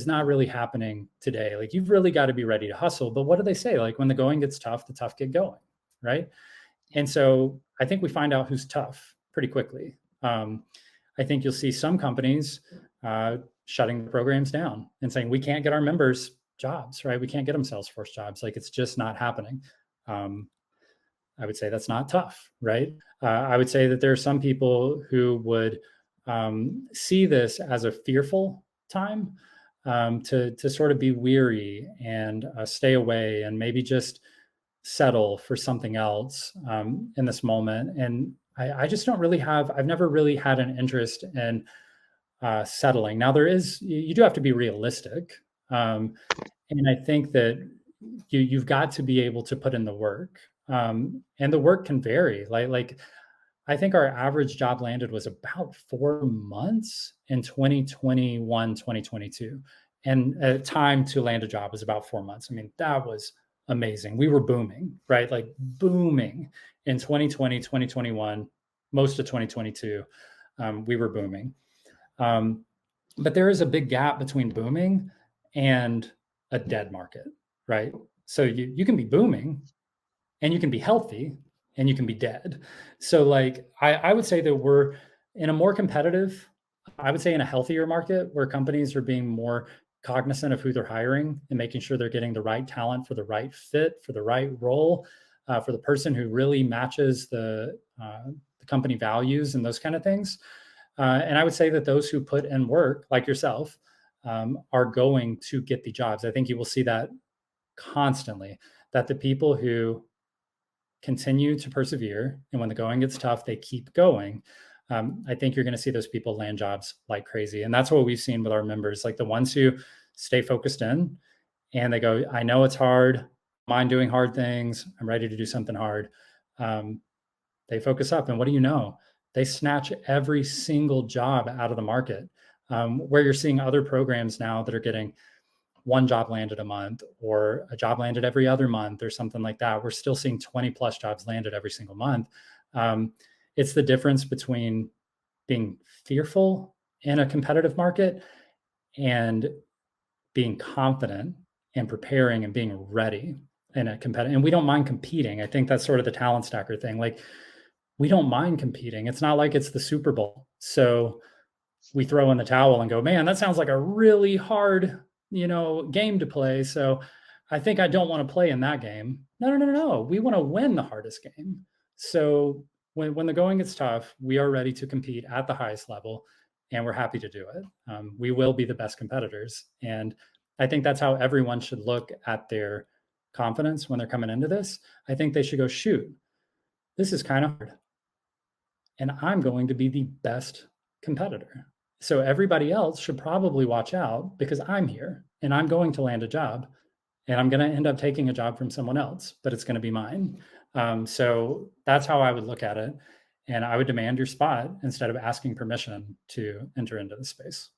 not really happening today. Like, you've really got to be ready to hustle. But what do they say? Like, when the going gets tough, the tough get going, right? And so I think we find out who's tough pretty quickly. I think you'll see some companies shutting the programs down and saying, we can't get our members jobs, right? We can't get them Salesforce jobs. Like, it's just not happening. I would say that's not tough, right? I would say that there are some people who would see this as a fearful time to sort of be weary and stay away and maybe just settle for something else in this moment. And I just don't really I've never really had an interest in settling. Now, you do have to be realistic. And I think that you've got to be able to put in the work. And the work can vary. Like I think our average job landed was about 4 months in 2021, 2022. And time to land a job was about 4 months. I mean, that was amazing. We were booming, right? Like, booming in 2020, 2021, most of 2022, we were booming. But there is a big gap between booming and a dead market, right? So you can be booming and you can be healthy and you can be dead. So like, I would say that we're in a more competitive, I would say in a healthier market where companies are being more cognizant of who they're hiring and making sure they're getting the right talent for the right fit, for the right role, for the person who really matches the company values and those kind of things. And I would say that those who put in work, like yourself, are going to get the jobs. I think you will see that constantly, that the people who continue to persevere and when the going gets tough, they keep going. I think you're going to see those people land jobs like crazy. And that's what we've seen with our members, like the ones who stay focused in and they go, I know it's hard. Mind doing hard things. I'm ready to do something hard. They focus up, and what do you know? They snatch every single job out of the market, where you're seeing other programs now that are getting one job landed a month or a job landed every other month or something like that. We're still seeing 20 plus jobs landed every single month. It's the difference between being fearful in a competitive market and being confident and preparing and being ready in a competitive. And we don't mind competing. I think that's sort of the talent stacker thing. Like, we don't mind competing. It's not like it's the Super Bowl. So we throw in the towel and go, man, that sounds like a really hard, game to play. So I think I don't want to play in that game. No. We want to win the hardest game. So when the going gets tough, we are ready to compete at the highest level, and we're happy to do it. We will be the best competitors. And I think that's how everyone should look at their confidence when they're coming into this. I think they should go, shoot, this is kind of hard, and I'm going to be the best competitor. So everybody else should probably watch out because I'm here and I'm going to land a job, and I'm going to end up taking a job from someone else, but it's going to be mine. So that's how I would look at it. And I would demand your spot instead of asking permission to enter into the space.